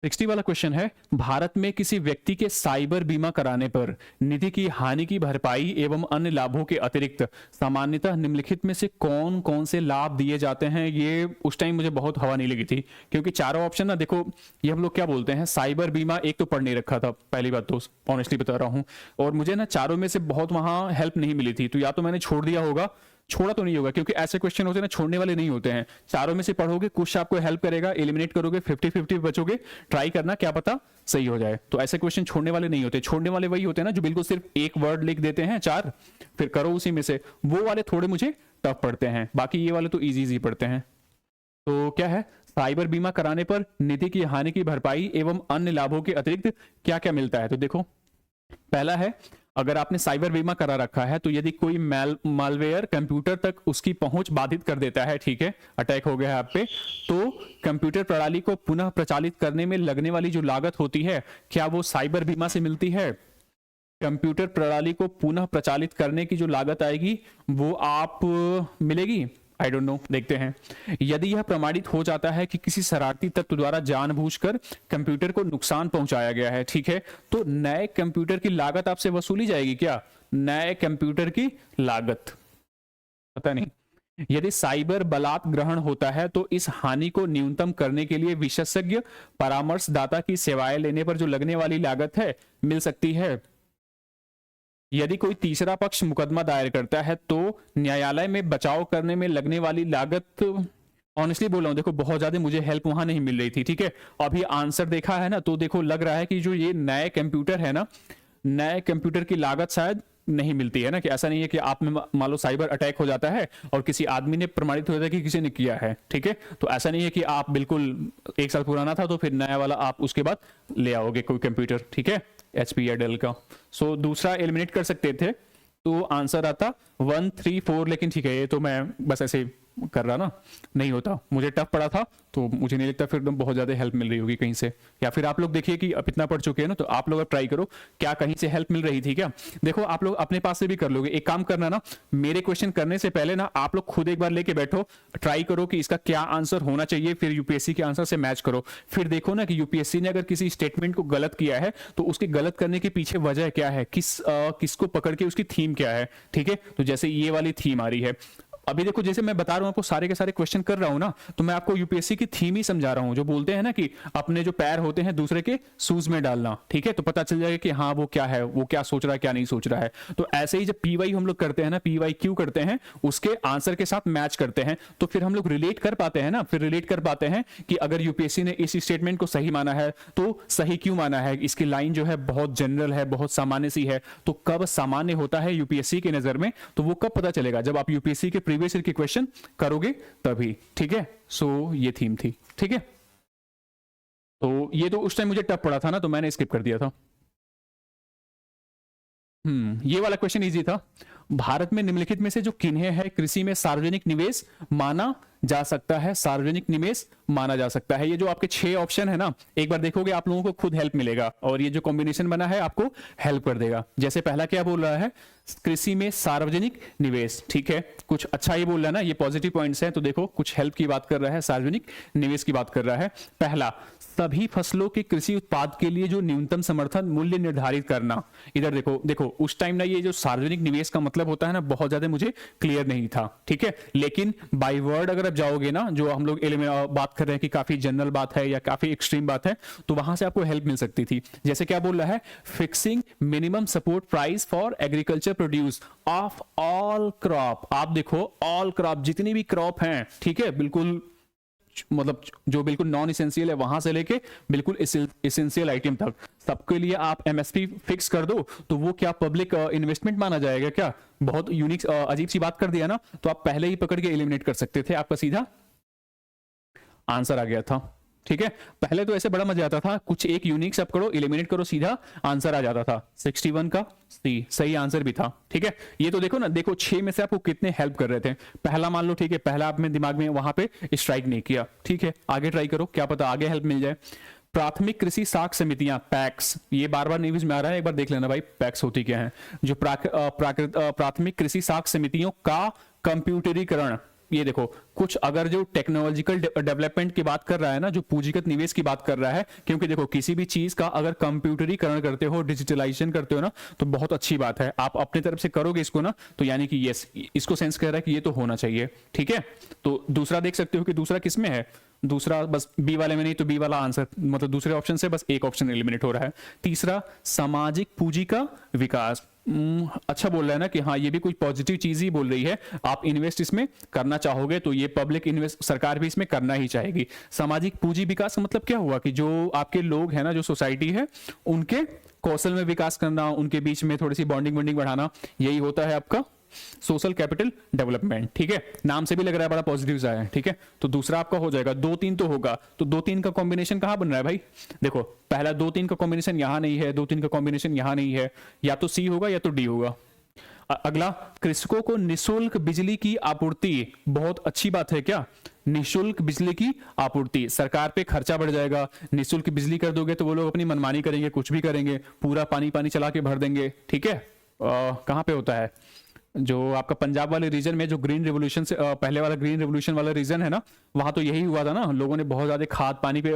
60 वाला क्वेश्चन है, भारत में किसी व्यक्ति के साइबर बीमा कराने पर निधि की हानि की भरपाई एवं अन्य लाभों के अतिरिक्त सामान्यतः निम्नलिखित में से कौन कौन से लाभ दिए जाते हैं। ये उस टाइम मुझे बहुत हवा नहीं लगी थी, क्योंकि चारों ऑप्शन ना देखो, ये हम लोग क्या बोलते हैं, साइबर बीमा एक तो पढ़ नहीं रखा था, पहली बात तो ऑनेस्टली बता रहा हूं, और मुझे ना चारों में से बहुत वहां हेल्प नहीं मिली थी, तो या तो मैंने छोड़ दिया होगा, छोड़ा तो नहीं होगा, क्योंकि ऐसे क्वेश्चन होते हैं ना छोड़ने वाले नहीं होते हैं। चारों में से पढ़ोगे, कुछ आपको हेल्प करेगा, एलिमिनेट करोगे, 50-50 बचोगे, ट्राई करना, क्या पता सही हो जाए। तो ऐसे क्वेश्चन छोड़ने वाले नहीं होते, छोड़ने वाले वही होते हैं ना जो बिल्कुल सिर्फ एक वर्ड लिख देते हैं 4, फिर करो उसी में से, वो वाले थोड़े मुझे टफ पड़ते हैं, बाकी ये वाले तो इजी पड़ते हैं। तो क्या है, साइबर बीमा कराने पर निधि की हानि की भरपाई एवं अन्य लाभों के अतिरिक्त क्या क्या मिलता है। तो देखो पहला है, अगर आपने साइबर बीमा करा रखा है तो यदि कोई मालवेयर कंप्यूटर तक उसकी पहुंच बाधित कर देता है, ठीक है, अटैक हो गया है आप पे, तो कंप्यूटर प्रणाली को पुनः प्रचालित करने में लगने वाली जो लागत होती है, क्या वो साइबर बीमा से मिलती है। कंप्यूटर प्रणाली को पुनः प्रचालित करने की जो लागत आएगी वो आप मिलेगी, आई डोंट नो, देखते हैं। यदि यह प्रमाणित हो जाता है कि किसी शरारती तत्व द्वारा जानबूझकर कंप्यूटर को नुकसान पहुंचाया गया है, ठीक है, तो नए कंप्यूटर की लागत आपसे वसूली जाएगी क्या, नए कंप्यूटर की लागत, पता नहीं। यदि साइबर बलात् ग्रहण होता है तो इस हानि को न्यूनतम करने के लिए विशेषज्ञ परामर्शदाता की सेवाएं लेने पर जो लगने वाली लागत है मिल सकती है। यदि कोई तीसरा पक्ष मुकदमा दायर करता है तो न्यायालय में बचाव करने में लगने वाली लागत, ऑनेस्टली बोल रहा हूं, देखो बहुत ज्यादा मुझे हेल्प वहां नहीं मिल रही थी, ठीक है। अभी आंसर देखा है ना, तो देखो लग रहा है कि जो ये नए कंप्यूटर है ना, नए कंप्यूटर की लागत शायद नहीं मिलती है ना, कि ऐसा नहीं है कि आप में मान लो साइबर अटैक हो जाता है और किसी आदमी ने प्रमाणित हो जाता है कि किसी ने किया है, ठीक है, तो ऐसा नहीं है कि आप बिल्कुल 1 साल पुराना था तो फिर नया वाला आप उसके बाद ले आओगे कोई कंप्यूटर, ठीक है, HP या डेल का। सो दूसरा एलिमिनेट कर सकते थे तो आंसर आता 1, 3, 4, लेकिन ठीक है, ये तो मैं बस ऐसे कर रहा ना, नहीं होता, मुझे टफ पड़ा था तो मुझे नहीं लगता फिर एकदम बहुत ज्यादा हेल्प मिल रही होगी कहीं से, या फिर आप लोग देखिए कि अब इतना पढ़ चुके हैं ना, तो आप लोग अब ट्राई करो क्या कहीं से हेल्प मिल रही थी क्या। देखो आप लोग अपने पास से भी कर लोगे, एक काम करना ना, मेरे क्वेश्चन करने से पहले ना आप लोग खुद एक बार लेके बैठो, ट्राई करो कि इसका क्या आंसर होना चाहिए, फिर यूपीएससी के आंसर से मैच करो, फिर देखो ना कि यूपीएससी ने अगर किसी स्टेटमेंट को गलत किया है तो उसके गलत करने के पीछे वजह क्या है, किसको पकड़ के उसकी थीम क्या है, ठीक है। तो जैसे ये वाली थीम आ रही है, अभी देखो जैसे मैं बता रहा हूं आपको, सारे के सारे क्वेश्चन कर रहा हूं ना, तो मैं आपको यूपीएससी की थीम ही समझा रहा हूं, जो बोलते हैं ना कि अपने जो पैर होते हैं दूसरे के शूज में डालना, ठीक है, तो पता चल जाएगा कि हाँ वो क्या है, वो क्या सोच रहा है क्या नहीं सोच रहा है। तो ऐसे ही जब पीवाई हम लोग करते हैं ना, पीवाई क्यू करते हैं, उसके आंसर के साथ मैच करते हैं, तो फिर हम लोग रिलेट कर पाते हैं ना, फिर रिलेट कर पाते हैं कि अगर यूपीएससी ने इस स्टेटमेंट को सही माना है तो सही क्यों माना है, इसकी लाइन जो है बहुत जनरल है, बहुत सामान्य सी है। तो कब सामान्य होता है यूपीएससी की नजर में, तो वो कब पता चलेगा, जब आप यूपीएससी के प्रीवियस ईयर के क्वेश्चन करोगे तभी, ठीक है। सो ये थीम थी, ठीक है। तो ये तो उस टाइम मुझे टफ पड़ा था ना, तो मैंने स्किप कर दिया था। ये वाला क्वेश्चन इजी था। भारत में निम्नलिखित में से जो किन्हें है कृषि में सार्वजनिक निवेश माना जा सकता है, सार्वजनिक निवेश माना जा सकता है। ये जो आपके 6 ऑप्शन है ना, एक बार देखोगे आप लोगों को खुद हेल्प मिलेगा, और ये जो कॉम्बिनेशन बना है आपको हेल्प कर देगा। जैसे पहला क्या बोल रहा है, कृषि में सार्वजनिक निवेश, ठीक है, कुछ अच्छा ही बोल रहा है ना, ये पॉजिटिव पॉइंट्स हैं। तो देखो कुछ हेल्प की बात कर रहा है, सार्वजनिक निवेश की बात कर रहा है। पहला, सभी फसलों के कृषि उत्पाद के लिए जो न्यूनतम समर्थन मूल्य निर्धारित करना। इधर देखो, देखो उस टाइम ना ये जो सार्वजनिक निवेश का मतलब होता है ना, बहुत ज्यादा मुझे क्लियर नहीं था, ठीक है। लेकिन बाय वर्ड अगर आप जाओगे ना, जो हम लोग बात कर रहे हैं कि काफी जनरल बात है या काफी एक्सट्रीम बात है, तो वहां से आपको हेल्प मिल सकती थी। जैसे क्या बोल रहा है, fixing minimum support price for agriculture produce of all crop. आप देखो ऑल क्रॉप, जितनी भी क्रॉप हैं, ठीक है, बिल्कुल मतलब जो बिल्कुल नॉन इसेंशियल है वहां से लेके बिल्कुल इसेंशियल आइटम तक, सबके लिए आप एमएसपी फिक्स कर दो, तो वो क्या पब्लिक इन्वेस्टमेंट माना जाएगा क्या? बहुत यूनिक अजीब सी बात कर दिया ना, तो आप पहले ही पकड़ के एलिमिनेट कर सकते थे, आपका सीधा आंसर आ गया था, ठीक है। पहले तो ऐसे बड़ा मजा आता था, कुछ एक यूनिक सब करो, एलिमिनेट करो, सीधा आंसर आ जाता था। 61 का सी सही आंसर भी था, ठीक है। ये तो देखो ना, देखो 6 में से आपको कितने हेल्प कर रहे थे। पहला मान लो, ठीक है, पहला आप में दिमाग में वहां पे स्ट्राइक नहीं किया, ठीक है, आगे ट्राई करो, क्या पता आगे हेल्प मिल जाए। प्राथमिक कृषि साख समितियां, पैक्स, ये बार बार न्यूज में आ रहा है, एक बार देख लेना भाई पैक्स होती क्या है। जो प्राथमिक कृषि साख समितियों का कंप्यूटरीकरण, ये देखो कुछ अगर जो टेक्नोलॉजिकल डेवलपमेंट की बात कर रहा है ना, जो पूंजीगत निवेश की बात कर रहा है, क्योंकि देखो किसी भी चीज का अगर कंप्यूटरीकरण करते हो, डिजिटलाइजेशन करते हो ना, तो बहुत अच्छी बात है। आप अपनी तरफ से करोगे इसको ना, तो यानी कि यस, इसको सेंस कर रहा है कि ये तो होना चाहिए, ठीक है। तो दूसरा देख सकते हो कि दूसरा किस में है, दूसरा बस बी वाले में नहीं, तो बी वाला आंसर मतलब दूसरे ऑप्शन से बस एक ऑप्शन एलिमिनेट हो रहा है। तीसरा, सामाजिक पूंजी का विकास, अच्छा बोल रहा है ना कि हाँ ये भी कोई पॉजिटिव चीज ही बोल रही है, आप इन्वेस्ट इसमें करना चाहोगे तो ये पब्लिक इन्वेस्ट सरकार भी इसमें करना ही चाहेगी। सामाजिक पूंजी विकास का मतलब क्या हुआ कि जो आपके लोग हैं ना, जो सोसाइटी है, उनके कौशल में विकास करना, उनके बीच में थोड़ी सी बॉन्डिंग बढ़ाना, यही होता है आपका सोशल कैपिटल डेवलपमेंट, ठीक है। नाम से भी लग रहा है बड़ा पॉजिटिव है, ठीक है। तो दूसरा आपका हो जाएगा, 2-3 तो होगा, तो 2-3 का कॉम्बिनेशन कहां बन रहा है भाई? देखो पहला 2-3 का कॉम्बिनेशन यहां नहीं है, 2-3 का कॉम्बिनेशन यहां नहीं है, या तो सी होगा या तो डी होगा। अगला, कृषकों को निशुल्क बिजली की आपूर्ति, बहुत अच्छी बात है क्या? निशुल्क बिजली की आपूर्ति, सरकार पे खर्चा बढ़ जाएगा, निशुल्क बिजली कर दोगे तो वो लोग अपनी मनमानी करेंगे, कुछ भी करेंगे, पूरा पानी पानी चला के भर देंगे, ठीक है। कहां पे होता है, जो आपका पंजाब वाले रीजन में, जो ग्रीन रेवोल्यूशन से पहले वाला ग्रीन रेवोल्यूशन वाला रीजन है ना, वहां तो यही हुआ था ना, लोगों ने बहुत ज्यादा खाद पानी पे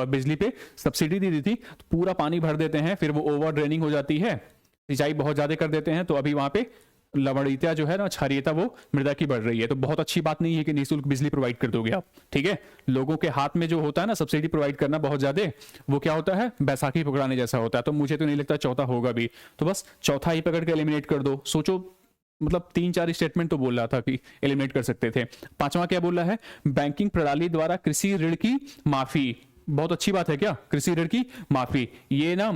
बिजली पे सब्सिडी दी थी, तो पूरा पानी भर देते हैं, फिर वो ओवर ड्रेनिंग हो जाती है, सिंचाई बहुत ज्यादा कर देते हैं, तो अभी वहां पे लवणीयता जो है ना, क्षारीयता वो मृदा की बढ़ रही है। तो बहुत अच्छी बात नहीं है कि निःशुल्क बिजली प्रोवाइड कर दोगे आप, ठीक है। लोगों के हाथ में जो होता है ना सब्सिडी प्रोवाइड करना बहुत ज्यादा, वो क्या होता है, बैसाखी पकड़ाने जैसा होता है। तो मुझे तो नहीं लगता चौथा होगा भी, तो बस चौथा ही पकड़ के एलिमिनेट कर दो। सोचो मतलब 3-4 स्टेटमेंट तो बोल रहा था कि एलिमिनेट कर सकते थे। पांचवा क्या बोल रहा है, बैंकिंग प्रणाली द्वारा कृषि ऋण की माफी, बहुत अच्छी बात है क्या, कृषि ऋण की माफी। ये ना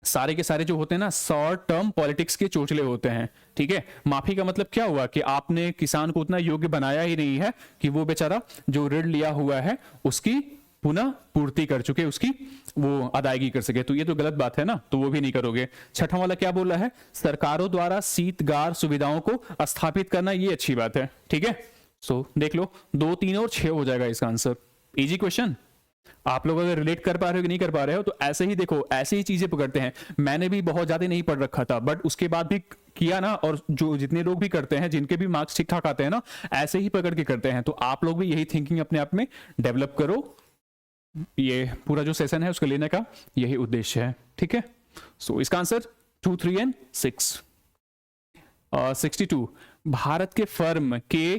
सारे के सारे जो होते हैं ना, शॉर्ट टर्म पॉलिटिक्स के चोचले होते हैं, ठीक है। माफी का मतलब क्या हुआ कि आपने किसान को उतना योग्य बनाया ही नहीं है कि वो बेचारा जो ऋण लिया हुआ है उसकी पुनः पूर्ति कर चुके, उसकी वो अदायगी कर सके, तो ये तो गलत बात है ना, तो वो भी नहीं करोगे। छठा वाला क्या बोल रहा है, सरकारों द्वारा शीतगार सुविधाओं को स्थापित करना, ये अच्छी बात है, ठीक है। सो देख लो 2, 3 और 6 हो जाएगा इसका आंसर। इजी क्वेश्चन, आप लोग अगर रिलेट कर पा रहे हो कि नहीं कर पा रहे हो, तो ऐसे ही देखो, ऐसे ही चीजें पकड़ते हैं। मैंने भी बहुत ज्यादा नहीं पढ़ रखा था, बट उसके बाद भी किया ना, और जो जितने लोग भी करते हैं, जिनके भी मार्क्स ठीक ठाक आते हैं ना, ऐसे ही पकड़ के करते हैं। तो आप लोग भी यही थिंकिंग अपने आप में डेवलप करो, ये पूरा जो सेशन है उसको लेने का यही उद्देश्य है, ठीक है। सो इसका आंसर 2, 3 एंड 6। 62, भारत के फर्म के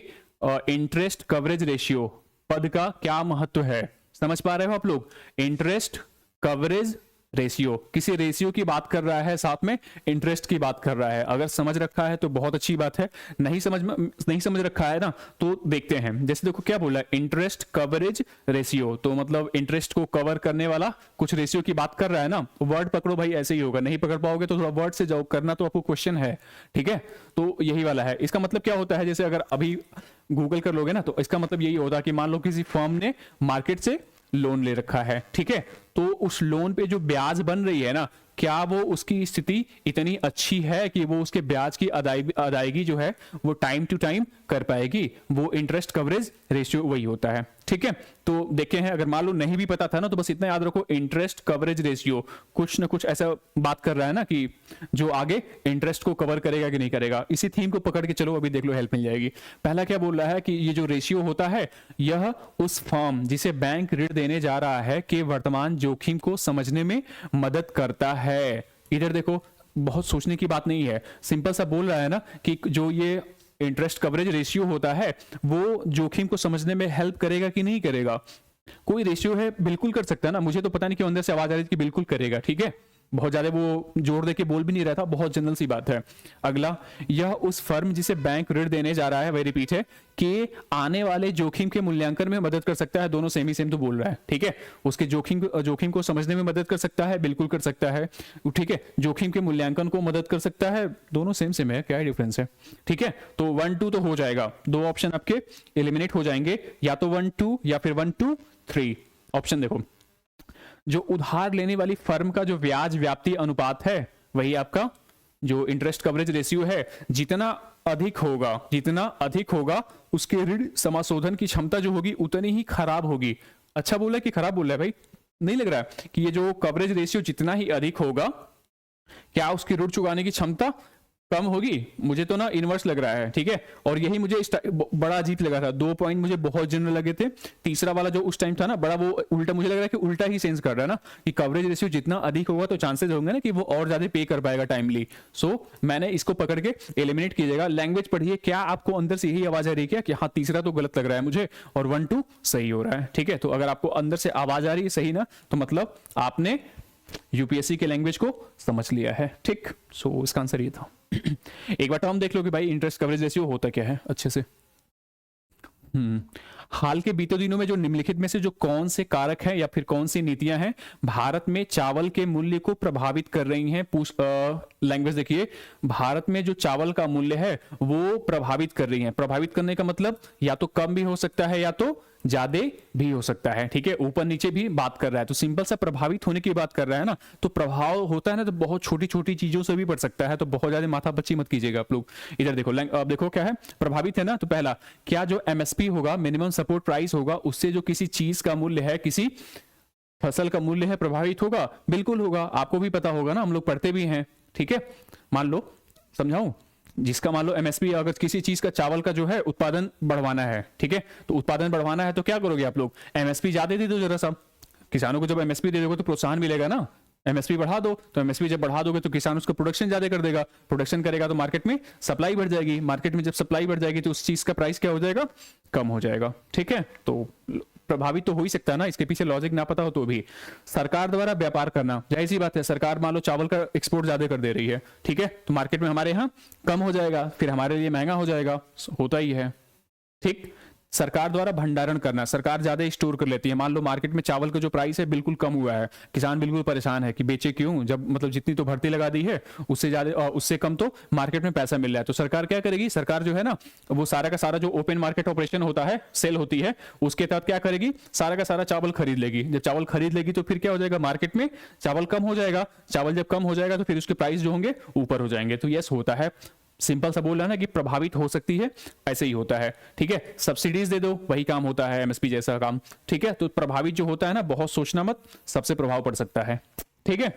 इंटरेस्ट कवरेज रेशियो पद का क्या महत्व है? समझ पा रहे हो आप लोग? इंटरेस्ट कवरेज रेशियो, किसी रेशियो की बात कर रहा है, साथ में इंटरेस्ट की बात कर रहा है। अगर समझ रखा है तो बहुत अच्छी बात है, नहीं समझ रखा है ना तो देखते हैं। जैसे देखो क्या बोला है, इंटरेस्ट कवरेज रेशियो, तो मतलब इंटरेस्ट को कवर करने वाला कुछ रेशियो की बात कर रहा है ना। वर्ड पकड़ो भाई, ऐसे ही होगा, नहीं पकड़ पाओगे तो थोड़ा वर्ड से जाओ, करना तो आपको क्वेश्चन है, ठीक है। तो यही वाला है। इसका मतलब क्या होता है, जैसे अगर अभी गूगल कर लोगे ना तो इसका मतलब यही होता है कि मान लो किसी फर्म ने मार्केट से लोन ले रखा है, ठीक है, तो उस लोन पे जो ब्याज बन रही है ना, क्या वो उसकी स्थिति इतनी अच्छी है कि वो उसके ब्याज की अदायगी जो है वो टाइम टू टाइम कर पाएगी? वो इंटरेस्ट कवरेज रेशियो वही होता है, ठीक है। तो देखे हैं, अगर मान लो नहीं भी पता था ना तो बस इतना याद रखो, इंटरेस्ट कवरेज रेशियो कुछ ना कुछ ऐसा बात कर रहा है ना कि जो आगे इंटरेस्ट को कवर करेगा कि नहीं करेगा। इसी थीम को पकड़ के चलो, अभी देख लो, हेल्प मिल जाएगी। पहला क्या बोल रहा है कि ये जो रेशियो होता है यह उस फर्म जिसे बैंक ऋण देने जा रहा है के वर्तमान जोखिम को समझने में मदद करता है। इधर देखो, बहुत सोचने की बात नहीं है, सिंपल सा बोल रहा है ना कि जो ये इंटरेस्ट कवरेज रेशियो होता है वो जोखिम को समझने में हेल्प करेगा कि नहीं करेगा। कोई रेशियो है, बिल्कुल कर सकता है ना। मुझे तो पता नहीं क्यों अंदर से आवाज आ रही थी कि बिल्कुल करेगा, ठीक है, बहुत ज्यादा वो जोर दे के बोल भी नहीं रहा था, बहुत जनरल सी बात है। अगला, यह उस फर्म जिसे बैंक ऋण देने जा रहा है, वही रिपीट है, कि आने वाले जोखिम के मूल्यांकन में मदद कर सकता है। दोनों सेम ही सेम तो बोल रहा है, ठीक है। उसके जोखिम को समझने में मदद कर सकता है, बिल्कुल कर सकता है, ठीक है। जोखिम के मूल्यांकन को मदद कर सकता है, दोनों सेम सेम है, क्या डिफरेंस है, ठीक है। तो 1 2 तो हो जाएगा, दो ऑप्शन आपके एलिमिनेट हो जाएंगे, या तो 1 2 या फिर 1 2 3। ऑप्शन देखो, जो उधार लेने वाली फर्म का जो ब्याज व्याप्ति अनुपात है वही आपका जो इंटरेस्ट कवरेज रेशियो है, जितना अधिक होगा उसके ऋण समाशोधन की क्षमता जो होगी उतनी ही खराब होगी। अच्छा बोला है कि खराब बोला है भाई? नहीं लग रहा है कि ये जो कवरेज रेशियो जितना ही अधिक होगा, क्या उसकी ऋण चुकाने की क्षमता कम होगी? मुझे तो ना इनवर्स लग रहा है, ठीक है। और यही मुझे बड़ा अजीब लगा था, 2 पॉइंट मुझे बहुत जनरल लगे थे। तीसरा वाला जो उस टाइम था ना बड़ा, वो उल्टा मुझे लग रहा है कि उल्टा ही सेंस कर रहा है ना, कि कवरेज रेशियो जितना अधिक होगा तो चांसेस होंगे ना कि वो और ज्यादा पे कर पाएगा टाइमली। सो मैंने इसको पकड़ के एलिमिनेट कीजिएगा। लैंग्वेज पढ़िए, क्या आपको अंदर से यही आवाज आ रही है कि हाँ तीसरा तो गलत लग रहा है मुझे और 1 2 सही हो रहा है, ठीक है। तो अगर आपको अंदर से आवाज आ रही है सही ना, तो मतलब आपने यूपीएससी के लैंग्वेज को समझ लिया है, ठीक। सो इसका आंसर ये था। एक बार टर्म देख लो कि भाई इंटरेस्ट कवरेज रेशियो होता क्या है अच्छे से। हाल के बीते दिनों में जो निम्नलिखित में से जो कौन से कारक हैं या फिर कौन सी नीतियां हैं भारत में चावल के मूल्य को प्रभावित कर रही हैं? लैंग्वेज देखिए, भारत में जो चावल का मूल्य है वो प्रभावित कर रही है। प्रभावित करने का मतलब या तो कम भी हो सकता है या तो ज्यादा भी हो सकता है, ठीक है। ऊपर नीचे भी बात कर रहा है, तो सिंपल सा प्रभावित होने की बात कर रहा है ना। तो प्रभाव होता है ना तो बहुत छोटी छोटी चीजों से भी पड़ सकता है, तो बहुत ज्यादा माथा बच्ची मत कीजिएगा आप लोग। इधर देखो, अब देखो क्या है, प्रभावित है ना। तो पहला, क्या जो एमएसपी होगा, मिनिमम सपोर्ट प्राइस होगा, उससे जो किसी चीज का मूल्य है, किसी फसल का मूल्य है, प्रभावित होगा? बिल्कुल होगा, आपको भी पता होगा ना, हम लोग पढ़ते भी हैं, ठीक है। मान लो, समझाऊं, जिसका मान लो एमएसपी, अगर किसी चीज का चावल का जो है उत्पादन बढ़वाना है, ठीक है, तो उत्पादन बढ़वाना है तो क्या करोगे आप लोग? एमएसपी ज्यादा दे दो जरा सा। किसानों को जब एमएसपी दे दोगे तो प्रोत्साहन मिलेगा ना। एमएसपी बढ़ा दो, तो एमएसपी जब बढ़ा दोगे तो किसान उसका प्रोडक्शन ज्यादा कर देगा, प्रोडक्शन करेगा तो मार्केट में सप्लाई बढ़ जाएगी, मार्केट में जब सप्लाई बढ़ जाएगी तो उस चीज का प्राइस क्या हो जाएगा? कम हो जाएगा, ठीक है। तो प्रभावित तो हो ही सकता है ना, इसके पीछे लॉजिक ना पता हो तो भी। सरकार द्वारा व्यापार करना, जाहिर सी बात है, सरकार मान लो चावल का एक्सपोर्ट ज्यादा कर दे रही है, ठीक है, तो मार्केट में हमारे यहाँ कम हो जाएगा, फिर हमारे लिए महंगा हो जाएगा, होता ही है, ठीक। सरकार द्वारा भंडारण करना, सरकार ज्यादा स्टोर कर लेती है। मान लो मार्केट में चावल का जो प्राइस है बिल्कुल कम हुआ है, किसान बिल्कुल परेशान है कि बेचे क्यों, जब मतलब जितनी तो भर्ती लगा दी है उससे ज्यादा, उससे कम तो मार्केट में पैसा मिल रहा है। तो सरकार क्या करेगी? सरकार जो है ना वो सारा का सारा जो ओपन मार्केट ऑपरेशन होता है, सेल होती है, उसके तहत क्या करेगी? सारा का सारा चावल खरीद लेगी। जब चावल खरीद लेगी तो फिर क्या हो जाएगा? मार्केट में चावल कम हो जाएगा। चावल जब कम हो जाएगा तो फिर उसके प्राइस जो होंगे ऊपर हो जाएंगे। तो यस होता है, सिंपल सा बोल रहा है ना कि प्रभावित हो सकती है, ऐसे ही होता है, ठीक है। सब्सिडीज दे दो, वही काम होता है, एमएसपी जैसा काम, ठीक है। तो प्रभावित जो होता है ना, बहुत सोचना मत, सबसे प्रभाव पड़ सकता है, ठीक है।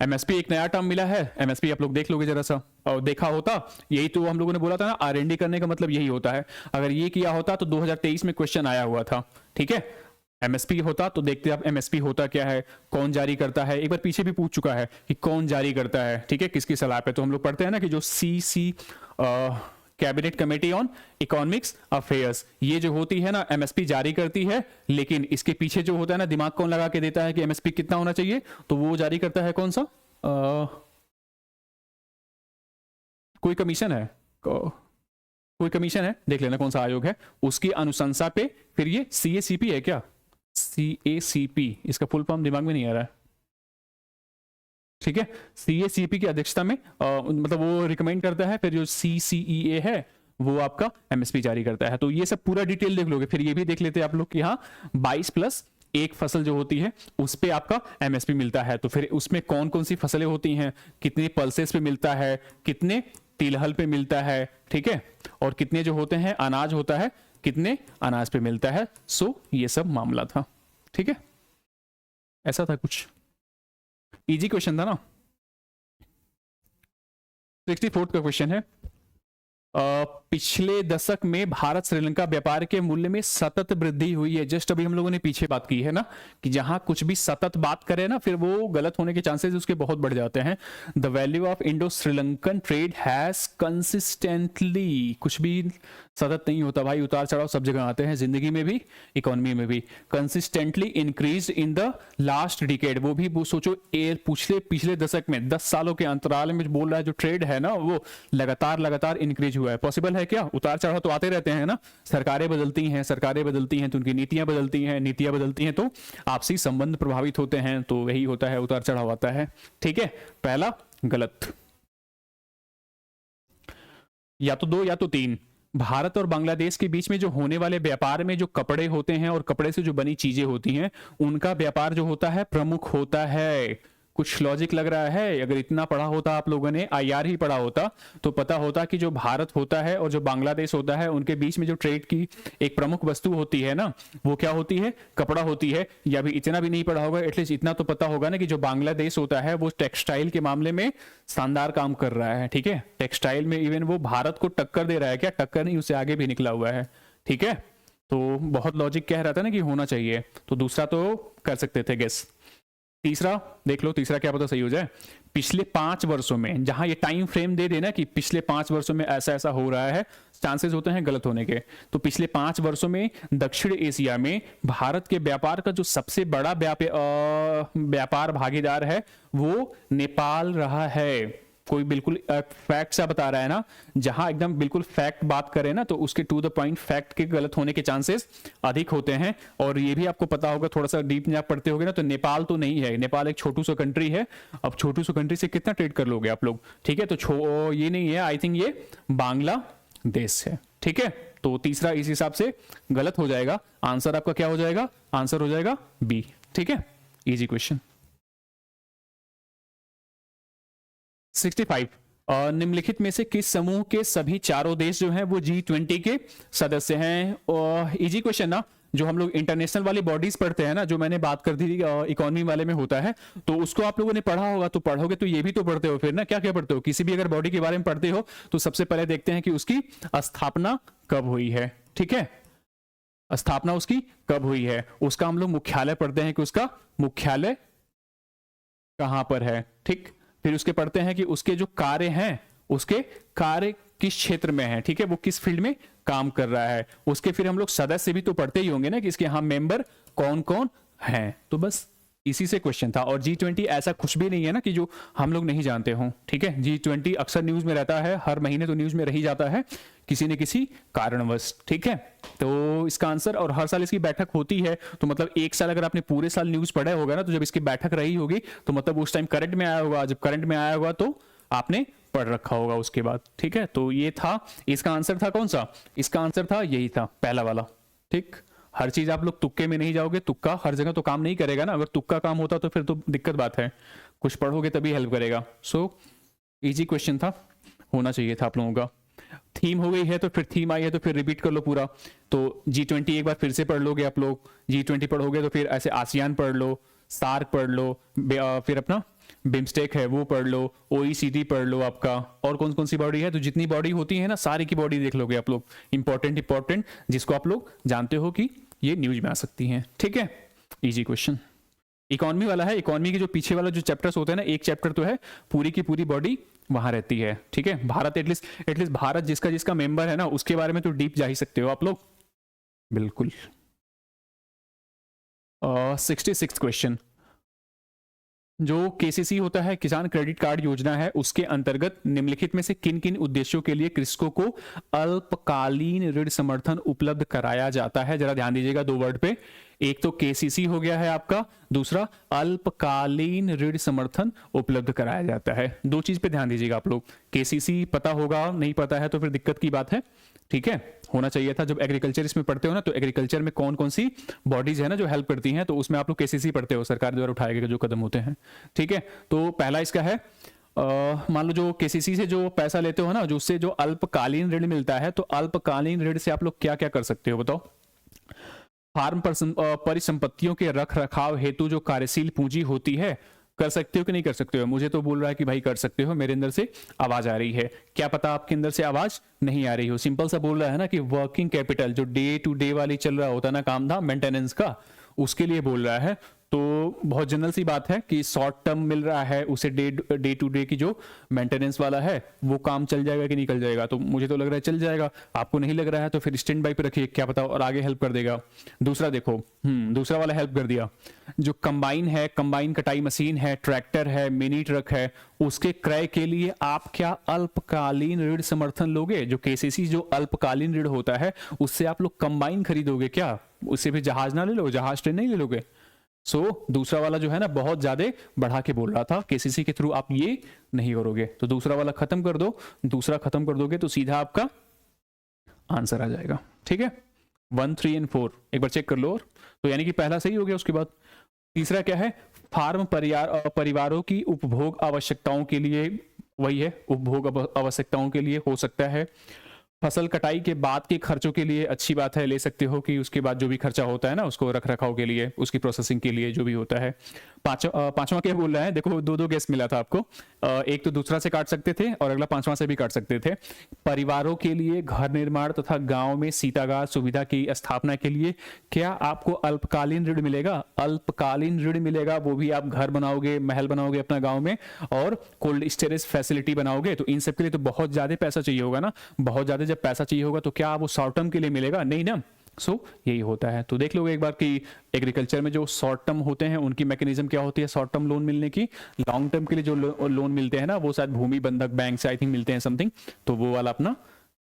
एमएसपी एक नया टर्म मिला है, एमएसपी आप लोग देख लोगे जरा सा, और देखा होता, यही तो हम लोगों ने बोला था ना, आरएनडी करने का मतलब यही होता है। अगर ये किया होता तो 2023 में क्वेश्चन आया हुआ था, ठीक है। एमएसपी होता तो देखते आप एमएसपी होता क्या है, कौन जारी करता है, एक बार पीछे भी पूछ चुका है कि कौन जारी करता है, ठीक है, किसकी सलाह पे। तो हम लोग पढ़ते हैं ना कि जो CC cabinet committee on economics affairs, ये जो होती है ना एमएसपी जारी करती है, लेकिन इसके पीछे जो होता है ना दिमाग कौन लगा के देता है कि एमएसपी कितना होना चाहिए, तो वो जारी करता है कौन सा, कोई कमीशन है, कोई कमीशन है, देख लेना कौन सा आयोग है, उसकी अनुशंसा पे फिर ये सीएसीपी है क्या, सीएसीपी, इसका फुल फॉर्म दिमाग में नहीं आ रहा है, ठीक है, सीएसीपी की अध्यक्षता में मतलब वो रिकमेंड करता है, फिर जो सीसीईए है वो आपका एमएसपी जारी करता है। तो ये सब पूरा डिटेल देख लोगे, फिर ये भी देख लेते हैं आप लोग कि हाँ 22 प्लस एक फसल जो होती है उस पे आपका एमएसपी मिलता है, तो फिर उसमें कौन कौन सी फसलें होती हैं, कितने पल्सेस पे मिलता है, कितने तिलहल पे मिलता है, ठीक है, और कितने जो होते हैं अनाज होता है, कितने अनाज पे मिलता है। सो ये सब मामला था, ठीक है, ऐसा था कुछ, इजी क्वेश्चन था ना। 64 का क्वेश्चन है, पिछले दशक में भारत श्रीलंका व्यापार के मूल्य में सतत वृद्धि हुई है। जस्ट अभी हम लोगों ने पीछे बात की है ना कि जहां कुछ भी सतत बात करे ना फिर वो गलत होने के चांसेस उसके बहुत बढ़ जाते हैं। The value of Indo Sri Lankan trade has consistently, कुछ भी सतत नहीं होता भाई, उतार चढ़ाव सब जगह आते हैं, जिंदगी में भी इकोनॉमी में भी। Consistently increase in the last decade, वो भी वो सोचो पिछले दशक में 10 सालों के अंतराल में बोल रहा है जो ट्रेड है ना वो लगातार इंक्रीज हुआ है। पॉसिबल है क्या? उतार चढ़ाव तो आते रहते हैं ना, सरकारें बदलती हैं तो उनकी नीतियां बदलती हैं तो आपसी संबंध प्रभावित होते हैं, तो वही होता है, उतार चढ़ाव आता है, ठीक है। पहला गलत, या तो 2 या तो 3। भारत और बांग्लादेश के बीच में जो होने वाले व्यापार में जो कपड़े होते हैं और कपड़े से जो बनी चीजें होती हैं उनका व्यापार जो होता है प्रमुख होता है। कुछ लॉजिक लग रहा है? अगर इतना पढ़ा होता आप लोगों ने, आईआर ही पढ़ा होता तो पता होता कि जो भारत होता है और जो बांग्लादेश होता है उनके बीच में जो ट्रेड की एक प्रमुख वस्तु होती है ना वो क्या होती है? कपड़ा होती है। या भी इतना भी नहीं पढ़ा होगा, एटलीस्ट इतना तो पता होगा ना कि जो बांग्लादेश होता है वो टेक्सटाइल के मामले में शानदार काम कर रहा है, ठीक है। टेक्सटाइल में इवन वो भारत को टक्कर दे रहा है, क्या टक्कर नहीं, उससे आगे भी निकला हुआ है, ठीक है। तो बहुत लॉजिक कह रहा था ना कि होना चाहिए, तो दूसरा तो कर सकते थे गेस। तीसरा देख लो, तीसरा क्या पता सही हो जाए। पिछले 5 वर्षों में, जहां ये टाइम फ्रेम दे देना कि पिछले 5 वर्षों में ऐसा ऐसा हो रहा है, चांसेस होते हैं गलत होने के। तो पिछले 5 वर्षों में दक्षिण एशिया में भारत के व्यापार का जो सबसे बड़ा व्यापार भागीदार है वो नेपाल रहा है। कोई बिल्कुल फैक्ट सा बता रहा है ना, जहां एकदम बिल्कुल फैक्ट बात करें ना तो उसके टू द पॉइंट फैक्ट के गलत होने के चांसेस अधिक होते हैं। और ये भी आपको पता होगा, थोड़ा सा डीप में आप पढ़ते होगे ना, तो नेपाल तो नहीं है, नेपाल एक छोटू सा कंट्री है। अब छोटू सा कंट्री से कितना ट्रेड कर लोगे आप लोग, ठीक है। तो ये नहीं है, आई थिंक ये बांग्लादेश है, ठीक है। तो तीसरा इस हिसाब से गलत हो जाएगा। आंसर आपका क्या हो जाएगा? आंसर हो जाएगा बी, ठीक है। Easy question. 65, निम्नलिखित में से किस समूह के सभी चारों देश जो हैं वो G20 के सदस्य हैं? और इजी क्वेश्चन ना, जो हम लोग इंटरनेशनल वाली बॉडीज पढ़ते हैं ना, जो मैंने बात कर दी थी इकोनॉमी वाले में होता है, तो उसको आप लोगों ने पढ़ा होगा, तो पढ़ोगे तो ये भी तो पढ़ते हो फिर ना। क्या क्या पढ़ते हो? किसी भी अगर बॉडी के बारे में पढ़ते हो तो सबसे पहले देखते हैं कि उसकी स्थापना कब हुई है, ठीक है। स्थापना उसकी कब हुई है, उसका हम लोग मुख्यालय पढ़ते हैं कि उसका मुख्यालय कहां पर है, ठीक। फिर उसके पढ़ते हैं कि उसके जो कार्य हैं, उसके कार्य किस क्षेत्र में है, ठीक है, वो किस फील्ड में काम कर रहा है। उसके फिर हम लोग सदस्य भी तो पढ़ते ही होंगे ना कि इसके यहाँ मेंबर कौन कौन हैं। तो बस इसी से क्वेश्चन था। और G20 ऐसा कुछ भी नहीं है ना कि जो हम लोग नहीं जानते हों, ठीक है। G20 अक्सर न्यूज में रहता है, हर महीने तो न्यूज में रही जाता है किसी न किसी कारणवश, ठीक है। तो इसका आंसर, और हर साल इसकी बैठक होती है, तो मतलब एक साल अगर आपने पूरे साल न्यूज पढ़ा होगा ना, तो जब इसकी बैठक रही होगी तो मतलब उस टाइम करंट में आया होगा, जब करंट में आया होगा तो आपने पढ़ रखा होगा उसके बाद, ठीक है। तो ये था, इसका आंसर था कौन सा? इसका आंसर था यही था, पहला वाला, ठीक। हर चीज आप लोग तुक्के में नहीं जाओगे, तुक्का हर जगह तो काम नहीं करेगा ना। अगर तुक्का काम होता तो फिर तो दिक्कत बात है, कुछ पढ़ोगे तभी हेल्प करेगा। सो इजी क्वेश्चन था, होना चाहिए था आप लोगों का। थीम हो गई है तो फिर थीम आई है तो फिर रिपीट कर लो पूरा। तो G20 एक बार फिर से पढ़ लोगे आप लोग, G20 पढ़ोगे तो फिर ऐसे आसियान पढ़ लो, सार्क पढ़ लो, फिर अपना बिम्स्टेक है वो पढ़ लो, OECD पढ़ लो आपका, और कौन कौन सी बॉडी है। तो जितनी बॉडी होती है ना सारी की बॉडी देख लोगे आप लोग, इंपॉर्टेंट जिसको आप लोग जानते हो कि ये न्यूज में आ सकती हैं। ठीक है, इजी क्वेश्चन। इकोनॉमी वाला है, इकोनॉमी के जो पीछे वाला जो चैप्टर्स होते हैं ना, एक चैप्टर तो है पूरी की पूरी बॉडी वहां रहती है। ठीक है, भारत एटलीस्ट भारत जिसका जिसका मेंबर है ना उसके बारे में तो डीप जा ही सकते हो आप लोग, बिल्कुल। 66 क्वेश्चन, जो केसीसी होता है किसान क्रेडिट कार्ड योजना है, उसके अंतर्गत निम्नलिखित में से किन किन उद्देश्यों के लिए कृषकों को अल्पकालीन ऋण समर्थन उपलब्ध कराया जाता है? जरा ध्यान दीजिएगा दो वर्ड पे, एक तो केसीसी हो गया है आपका, दूसरा अल्पकालीन ऋण समर्थन उपलब्ध कराया जाता है। दो चीज पे ध्यान दीजिएगा आप लोग, केसीसी पता होगा, नहीं पता है तो फिर दिक्कत की बात है। ठीक है, होना चाहिए था। जब एग्रीकल्चर इसमें पढ़ते हो ना, तो एग्रीकल्चर में कौन कौन सी बॉडीज है ना जो हेल्प करती हैं, तो उसमें आप लोग केसीसी पढ़ते हो, सरकार द्वारा उठाए गए जो कदम होते हैं। ठीक है, तो पहला इसका है, मान लो जो केसीसी से जो पैसा लेते हो ना, जो उससे जो अल्पकालीन ऋण मिलता है, तो अल्पकालीन ऋण से आप लोग क्या क्या कर सकते हो बताओ? फार्म परिसंपत्तियों के रख रखाव हेतु जो कार्यशील पूंजी होती है, कर सकते हो कि नहीं कर सकते हो? मुझे तो बोल रहा है कि भाई कर सकते हो, मेरे अंदर से आवाज आ रही है। क्या पता आपके अंदर से आवाज नहीं आ रही हो। सिंपल सा बोल रहा है ना कि वर्किंग कैपिटल जो डे टू डे वाली चल रहा होता है ना काम धाम मेंटेनेंस का, उसके लिए बोल रहा है। तो बहुत जनरल सी बात है कि शॉर्ट टर्म मिल रहा है उसे, डे टू डे की जो मेंटेनेंस वाला है वो काम चल जाएगा कि नहीं चल जाएगा? तो मुझे तो लग रहा है चल जाएगा, आपको नहीं लग रहा है तो फिर स्टैंड बाई पे रखिए, क्या पता और आगे हेल्प कर देगा। दूसरा देखो, दूसरा वाला हेल्प कर दिया, जो कंबाइन है, कंबाइन कटाई मशीन है, ट्रैक्टर है, मिनी ट्रक है, उसके क्रय के लिए आप क्या अल्पकालीन ऋण समर्थन लोगे? जो केसीसी जो अल्पकालीन ऋण होता है उससे आप लोग कंबाइन खरीदोगे क्या? उससे फिर जहाज ना ले लो, जहाज ट्रेन नहीं ले लोगे? दूसरा वाला जो है ना बहुत ज्यादा बढ़ा के बोल रहा था, केसीसी के थ्रू आप ये नहीं करोगे। तो दूसरा वाला खत्म कर दो, दूसरा खत्म कर दोगे तो सीधा आपका आंसर आ जाएगा। ठीक है, 1, 3 और 4 एक बार चेक कर लो। और तो यानी कि पहला सही हो गया। उसके बाद तीसरा क्या है? फार्म परिवारों की उपभोग आवश्यकताओं के लिए, वही है उपभोग आवश्यकताओं के लिए हो सकता है। फसल कटाई के बाद के खर्चों के लिए अच्छी बात है, ले सकते हो कि उसके बाद जो भी खर्चा होता है ना उसको रख रखाव के लिए, उसकी प्रोसेसिंग के लिए जो भी होता है। पांचवा क्या बोल रहा है? देखो दो गेस मिला था आपको, एक तो दूसरा से काट सकते थे और अगला पांचवा से भी काट सकते थे। परिवारों के लिए घर निर्माण तथा गांव में शीतागार सुविधा की स्थापना के लिए क्या आपको अल्पकालीन ऋण मिलेगा? अल्पकालीन ऋण मिलेगा, वो भी आप घर बनाओगे, महल बनाओगे अपना गांव में और कोल्ड स्टोरेज फैसिलिटी बनाओगे, तो इन सब के लिए तो बहुत ज्यादा पैसा चाहिए होगा ना। बहुत ज्यादा जब पैसा चाहिए होगा तो क्या वो शॉर्ट टर्म के लिए मिलेगा? नहीं ना। यही होता है। तो देख लोगे एक बार कि एग्रीकल्चर में जो शॉर्ट टर्म होते हैं उनकी मैकेनिज्म क्या होती है शॉर्ट टर्म लोन मिलने की। लॉन्ग टर्म के लिए जो लोन मिलते हैं ना वो शायद भूमि बंधक बैंक से आई थिंक मिलते हैं समथिंग। तो वो वाला अपना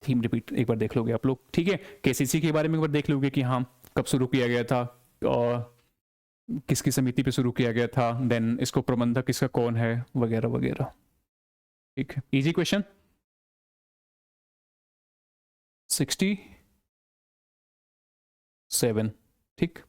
थीम रिपीट एक बार देख लोगे आप लोग। ठीक है, केसीसी के बारे में एक बार देख लोगे कि हाँ कब शुरू किया गया था और किसकी समिति पे शुरू किया गया था, देन इसको प्रबंधक इसका कौन है, वगैरह वगैरह। ठीक है, इजी क्वेश्चन। 67, ठीक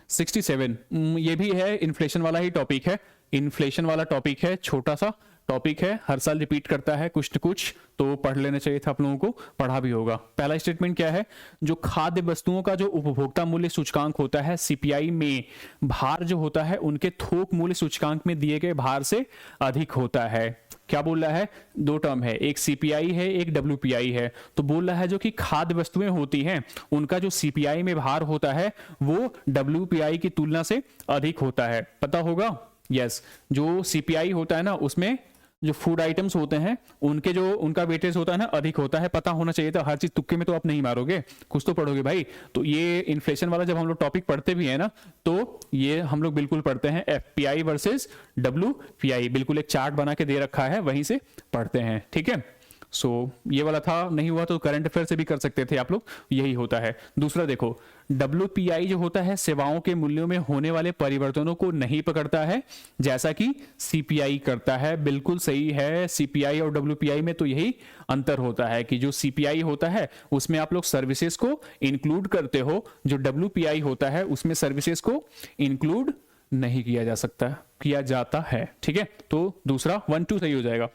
67, ये भी है इन्फ्लेशन वाला ही टॉपिक है। इन्फ्लेशन वाला टॉपिक है, छोटा सा टॉपिक है, हर साल रिपीट करता है कुछ न कुछ, तो पढ़ लेना चाहिए था आप लोगों को, पढ़ा भी होगा। पहला स्टेटमेंट क्या है? जो खाद्य वस्तुओं का जो उपभोक्ता मूल्य सूचकांक होता है सीपीआई में भार जो होता है उनके थोक मूल्य सूचकांक में दिए गए भार से अधिक होता है। क्या बोल रहा है? दो टर्म है, एक सीपीआई है एक डब्ल्यूपीआई है। तो बोल रहा है जो कि खाद्य वस्तुएं होती हैं उनका जो सीपीआई में भार होता है वो डब्ल्यूपीआई की तुलना से अधिक होता है। पता होगा? यस, जो सीपीआई होता है ना उसमें जो फूड आइटम्स होते हैं उनके जो उनका वेटेज होता है ना अधिक होता है। पता होना चाहिए था, हर चीज तुक्के में तो आप नहीं मारोगे, कुछ तो पढ़ोगे भाई। तो ये इन्फ्लेशन वाला जब हम लोग टॉपिक पढ़ते भी है ना तो ये हम लोग बिल्कुल पढ़ते हैं एफपीआई वर्सेस डब्ल्यूपीआई, बिल्कुल एक चार्ट बना के दे रखा है वहीं से पढ़ते हैं। ठीक है, ये वाला था, नहीं हुआ तो करंट अफेयर से भी कर सकते थे आप लोग, यही होता है। दूसरा देखो, डब्ल्यूपीआई जो होता है सेवाओं के मूल्यों में होने वाले परिवर्तनों को नहीं पकड़ता है जैसा कि सीपीआई करता है। बिल्कुल सही है, सीपीआई और डब्ल्यूपीआई में तो यही अंतर होता है कि जो सीपीआई होता है उसमें आप लोग सर्विसेज को इंक्लूड करते हो, जो डब्ल्यूपीआई होता है उसमें सर्विसेज को इंक्लूड नहीं किया जा सकता, किया जाता है। ठीक है, तो दूसरा 1, 2 सही हो जाएगा।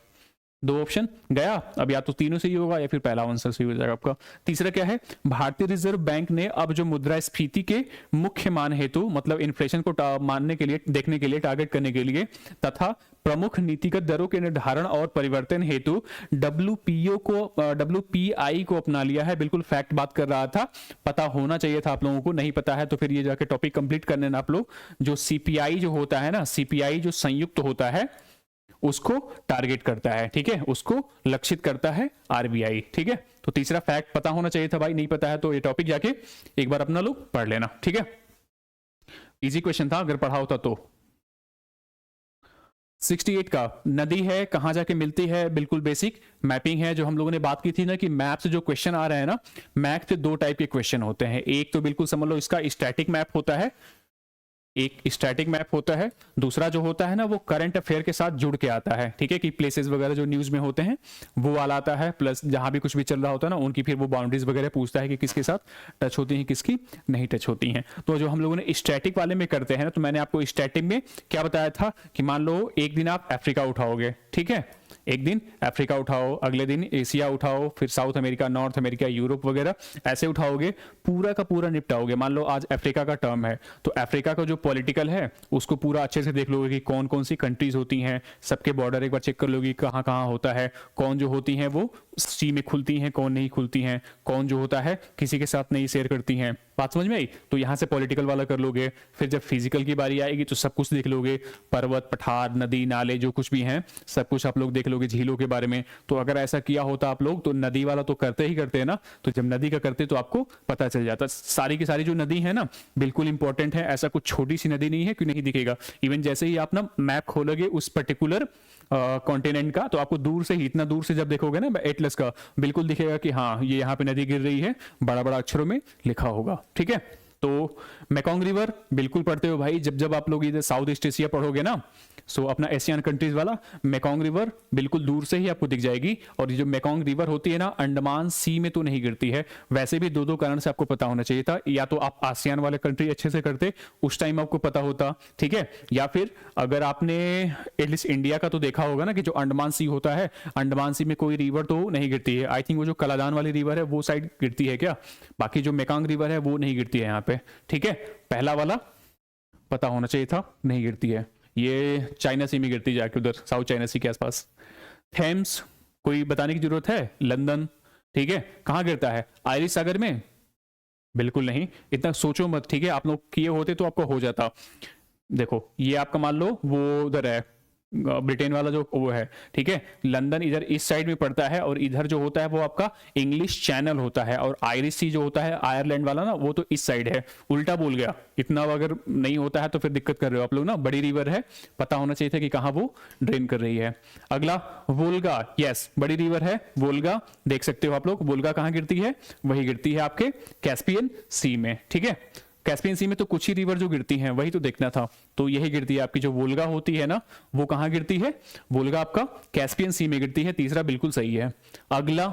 दो ऑप्शन गया, अब या तो तीनों सही होगा या फिर पहला आंसर सही हो जाएगा आपका। तीसरा क्या है, भारतीय रिजर्व बैंक ने अब जो मुद्रास्फीति के मुख्य मान हेतु मतलब इन्फ्लेशन को मानने के लिए, देखने के लिए, टारगेट करने के लिए तथा प्रमुख नीतिगत दरों के निर्धारण और परिवर्तन हेतु WPI को अपना लिया है। बिल्कुल फैक्ट बात कर रहा था, पता होना चाहिए था आप लोगों को, नहीं पता है तो फिर ये जाके टॉपिक कंप्लीट करने ना आप लोग। जो CPI जो होता है ना, CPI जो संयुक्त होता है उसको टारगेट करता है, ठीक है, उसको लक्षित करता है RBI, ठीक है। तो तीसरा फैक्ट पता होना चाहिए था भाई, नहीं पता है तो ये टॉपिक जाके एक बार अपना लोग पढ़ लेना, ठीक है। इजी क्वेश्चन था अगर पढ़ा होता तो। 68 का, नदी है कहां जाके मिलती है, बिल्कुल बेसिक मैपिंग है जो हम लोगों ने बात की थी ना कि मैप से जो क्वेश्चन आ रहे हैं ना, मैप से दो टाइप के क्वेश्चन होते हैं। एक तो बिल्कुल समझ लो इसका स्टैटिक मैप होता है, एक स्टैटिक मैप होता है, दूसरा जो होता है ना वो करंट अफेयर के साथ जुड़ के आता है, ठीक है, कि प्लेसेस वगैरह जो न्यूज में होते हैं वो वाला आता है, प्लस जहां भी कुछ भी चल रहा होता है ना उनकी फिर वो बाउंड्रीज वगैरह पूछता है कि किसके साथ टच होती हैं, किसकी नहीं टच होती हैं। तो जो हम लोगों ने स्टैटिक वाले में करते हैं ना, तो मैंने आपको स्टैटिक में क्या बताया था कि मान लो एक दिन आप अफ्रीका उठाओगे, ठीक है, एक दिन अफ्रीका उठाओ, अगले दिन एशिया उठाओ, फिर south America, north America, Europe वगैरह ऐसे उठाओगे, पूरा का पूरा निपटाओगे। मान लो आज अफ्रीका का टर्म है तो अफ्रीका का जो पॉलिटिकल है उसको पूरा अच्छे से देख लोगे कि कौन कौन सी कंट्रीज होती हैं, सबके बॉर्डर एक बार चेक कर लोगे कहाँ कहाँ होता है, कौन जो होती हैं वो सी में खुलती हैं, कौन नहीं खुलती हैं, कौन जो होता है किसी के साथ नहीं शेयर करती हैं। बात समझ में आई? तो यहाँ से पॉलिटिकल वाला कर लोगे, फिर जब फिजिकल की बारी आएगी तो सब कुछ देख लोगे, पर्वत, पठार, नदी, नाले जो कुछ भी हैं सब कुछ आप लोग देख लोगे, झीलों के बारे में। तो अगर ऐसा किया होता आप लोग तो नदी वाला तो करते ही करते हैं ना, तो जब नदी का करते तो आपको पता चल जाता। सारी की सारी जो नदी है ना बिल्कुल इंपॉर्टेंट है, ऐसा कुछ छोटी सी नदी नहीं है कि नहीं दिखेगा। इवन जैसे ही आप ना मैप खोलोगे उस पर्टिकुलर कॉन्टिनेंट का तो आपको दूर से ही, इतना दूर से जब देखोगे ना एटलस का, बिल्कुल दिखेगा कि हाँ ये यहाँ पे नदी गिर रही है, बड़ा बड़ा अक्षरों में लिखा होगा, ठीक है। तो मेकोंग रिवर बिल्कुल पढ़ते हो भाई, जब जब आप लोग इधर साउथ ईस्ट एशिया पढ़ोगे ना, सो अपना एशियन कंट्रीज वाला मेकोंग रिवर बिल्कुल दूर से ही आपको दिख जाएगी। और ये जो मेकोंग रिवर होती है ना अंडमान सी में तो नहीं गिरती है। वैसे भी दो दो कारण से आपको पता होना चाहिए था, या तो आप आसियान वाले कंट्री अच्छे से करते उस टाइम आपको पता होता, ठीक है, या फिर अगर आपने एटलीस्ट इंडिया का तो देखा होगा ना कि जो अंडमान सी होता है, अंडमान सी में कोई रिवर तो नहीं गिरती है। आई थिंक वो जो कलादान वाली रिवर है वो साइड गिरती है क्या, बाकी जो मेकोंग रिवर है वो नहीं गिरती है यहाँ पे, ठीक है। पहला वाला पता होना चाहिए था, नहीं गिरती है, ये चाइना सी में गिरती जाके उधर साउथ चाइना सी के आसपास। थेम्स कोई बताने की जरूरत है, लंदन, ठीक है, कहाँ गिरता है, आयरिश सागर में, बिल्कुल नहीं, इतना सोचो मत, ठीक है, आप लोग किए होते तो आपको हो जाता। देखो ये आपका मान लो वो उधर है ब्रिटेन वाला जो वो है, ठीक है, लंदन इधर इस साइड में पड़ता है और इधर जो होता है वो आपका इंग्लिश चैनल होता है, और आयरिश सी जो होता है आयरलैंड वाला ना वो तो इस साइड है। उल्टा बोल गया, इतना अगर नहीं होता है तो फिर दिक्कत कर रहे हो आप लोग ना। बड़ी रिवर है, पता होना चाहिए था कि कहाँ वो ड्रेन कर रही है। अगला वोल्गा, यस बड़ी रिवर है वोल्गा, देख सकते हो आप लोग, वोल्गा कहाँ गिरती है, वही गिरती है आपके कैस्पियन सी में, ठीक है। कैस्पियन सी में तो कुछ ही रिवर जो गिरती हैं वही तो देखना था, तो यही गिरती है आपकी जो वोल्गा होती है ना, वो कहाँ गिरती है, वोल्गा आपका कैस्पियन सी में गिरती है। तीसरा बिल्कुल सही है। अगला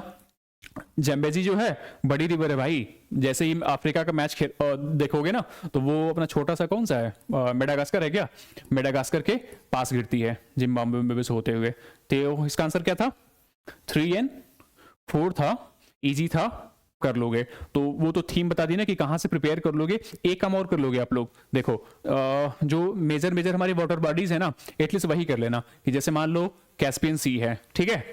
जैम्बेजी जो है बड़ी रिवर है भाई, जैसे ही अफ्रीका का मैच देखोगे ना तो वो अपना छोटा सा कौन सा है, मेडागास्कर है क्या, मेडागास्कर के पास गिरती है जिम्बाब्वे में से होते हुए। तो इसका आंसर क्या था, 3 and 4 था, इजी था, कर लोगे। तो वो तो थीम बता दी ना कि कहां से प्रिपेयर कर लोगे। एक काम और कर लोगे आप लोग, देखो जो मेजर मेजर हमारी वाटर बॉडीज है ना एटलीस्ट वही कर लेना, कि जैसे मान लो कैस्पियन सी है, ठीक है,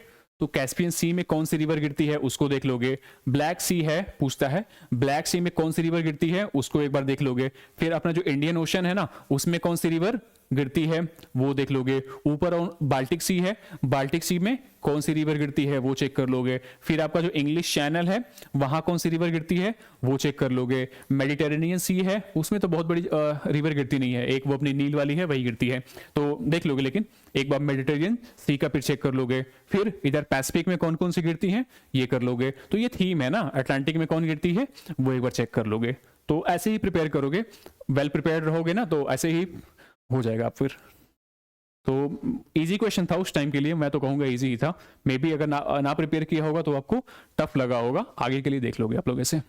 तो कैस्पियन सी में कौन सी रिवर गिरती है उसको देख लोगे। ब्लैक सी है पूछता है, ब्लैक सी में कौन सी रिवर गिरती है उसको एक बार देख लोगे। फिर अपना जो इंडियन ओशन है ना उसमें कौन सी रिवर गिरती है वो देख लोगे। ऊपर बाल्टिक सी है, बाल्टिक सी में कौन सी रिवर गिरती है वो चेक कर लोगे। फिर आपका जो इंग्लिश चैनल है वहां कौन सी रिवर गिरती है वो चेक कर लोगे। मेडिटेरेनियन सी है उसमें तो बहुत बड़ी रिवर गिरती नहीं है, एक वो अपनी नील वाली है वही गिरती है, तो देख लोगे। लेकिन एक बार मेडिटेरेनियन सी का फिर चेक कर लोगे। फिर इधर पैसिफिक में कौन कौन सी गिरती है ये कर लोगे। तो ये थीम है ना, अटलांटिक में कौन गिरती है वो एक बार चेक कर लोगे। तो ऐसे ही प्रिपेयर करोगे, वेल प्रिपेयर्ड रहोगे ना तो ऐसे ही हो जाएगा आप फिर। तो इजी क्वेश्चन था उस टाइम के लिए, मैं तो कहूंगा इजी ही था। मे बी अगर ना प्रिपेयर किया होगा तो आपको टफ लगा होगा, आगे के लिए देख लोगे आप लोग ऐसे।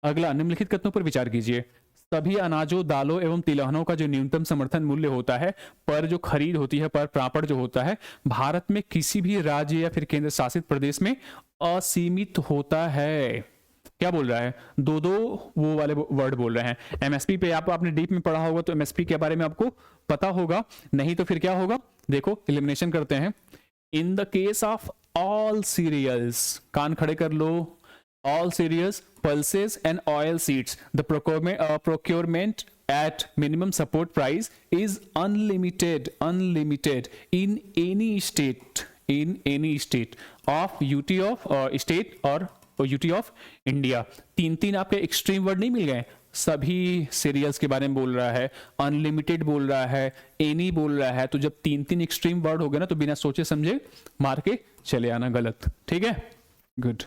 अगला, निम्नलिखित कथनों पर विचार कीजिए। सभी अनाजों, दालों एवं तिलहनों का जो न्यूनतम समर्थन मूल्य होता है पर जो खरीद होती है, पर प्रापड़ जो होता है, भारत में किसी भी राज्य या फिर केंद्र शासित प्रदेश में असीमित होता है। क्या बोल रहा है, दो दो वो वाले वर्ड बोल रहे हैं। एमएसपी पे आपने डीप में पढ़ा होगा तो एमएसपी के बारे में आपको पता होगा, नहीं तो फिर क्या होगा, देखो एलिमिनेशन करते हैं। In the case of all cereals, कान खड़े कर लो, all cereals, pulses and oil seeds, the procurement at minimum support price is unlimited in any state of UT of state और UT of India। तीन आपके extreme word नहीं मिल गए, सभी serials के बारे में बोल रहा है, अनलिमिटेड बोल रहा है, एनी बोल रहा है, तो जब तीन एक्सट्रीम वर्ड हो गए ना तो बिना सोचे समझे मार के चले आना गलत, ठीक है, गुड।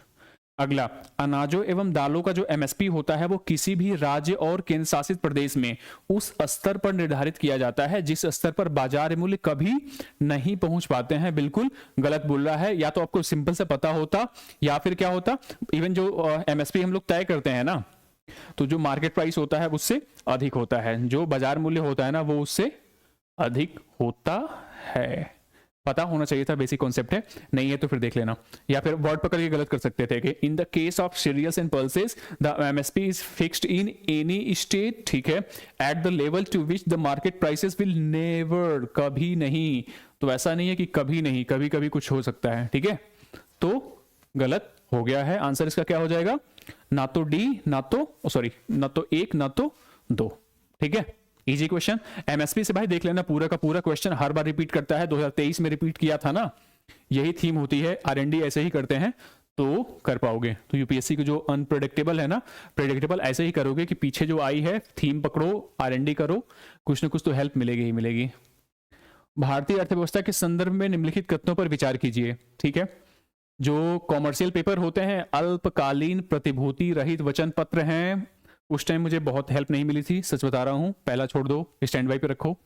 अगला, अनाजों एवं दालों का जो एमएसपी होता है वो किसी भी राज्य और केंद्र शासित प्रदेश में उस स्तर पर निर्धारित किया जाता है जिस स्तर पर बाजार मूल्य कभी नहीं पहुंच पाते हैं। बिल्कुल गलत बोल रहा है, या तो आपको सिंपल से पता होता या फिर क्या होता, इवन जो एमएसपी हम लोग तय करते हैं ना, तो जो मार्केट प्राइस होता है उससे अधिक होता है, जो बाजार मूल्य होता है ना वो उससे अधिक होता है। पता होना चाहिए था, बेसिक कॉन्सेप्ट है, नहीं है तो फिर देख लेना, या फिर वर्ड पकड़ के गलत कर सकते थे कि in the case of cereals and pulses the MSP is fixed in any state, ठीक है, at the level to which the market prices will never, कभी नहीं, तो ऐसा नहीं है कि कभी नहीं, कभी कभी कुछ हो सकता है, ठीक है, तो गलत हो गया है। आंसर इसका क्या हो जाएगा, ना तो डी, ना तो एक, ना तो दो, ठीक है, इजी क्वेश्चन। एमएसपी से भाई देख लेना पूरा का पूरा क्वेश्चन, हर बार रिपीट करता है, 2023 में रिपीट किया था ना, यही थीम होती है, आरएनडी ऐसे ही करते हैं तो कर पाओगे। तो यूपीएससी को जो अनप्रेडिक्टेबल है ना, प्रेडिक्टेबल ऐसे ही करोगे कि पीछे जो आई है थीम पकड़ो, आरएनडी करो, कुछ ना कुछ तो हेल्प मिलेगी ही मिलेगी। भारतीय अर्थव्यवस्था के संदर्भ में निम्नलिखित कथनों पर विचार कीजिए, ठीक है, जो कॉमर्शियल पेपर होते हैं अल्पकालीन प्रतिभूति रहित वचन पत्र हैं, उस टाइम मुझे बहुत हेल्प नहीं मिली थी, सच बता रहा हूं, पहला छोड़ दो, स्टैंड बाय पे रखो।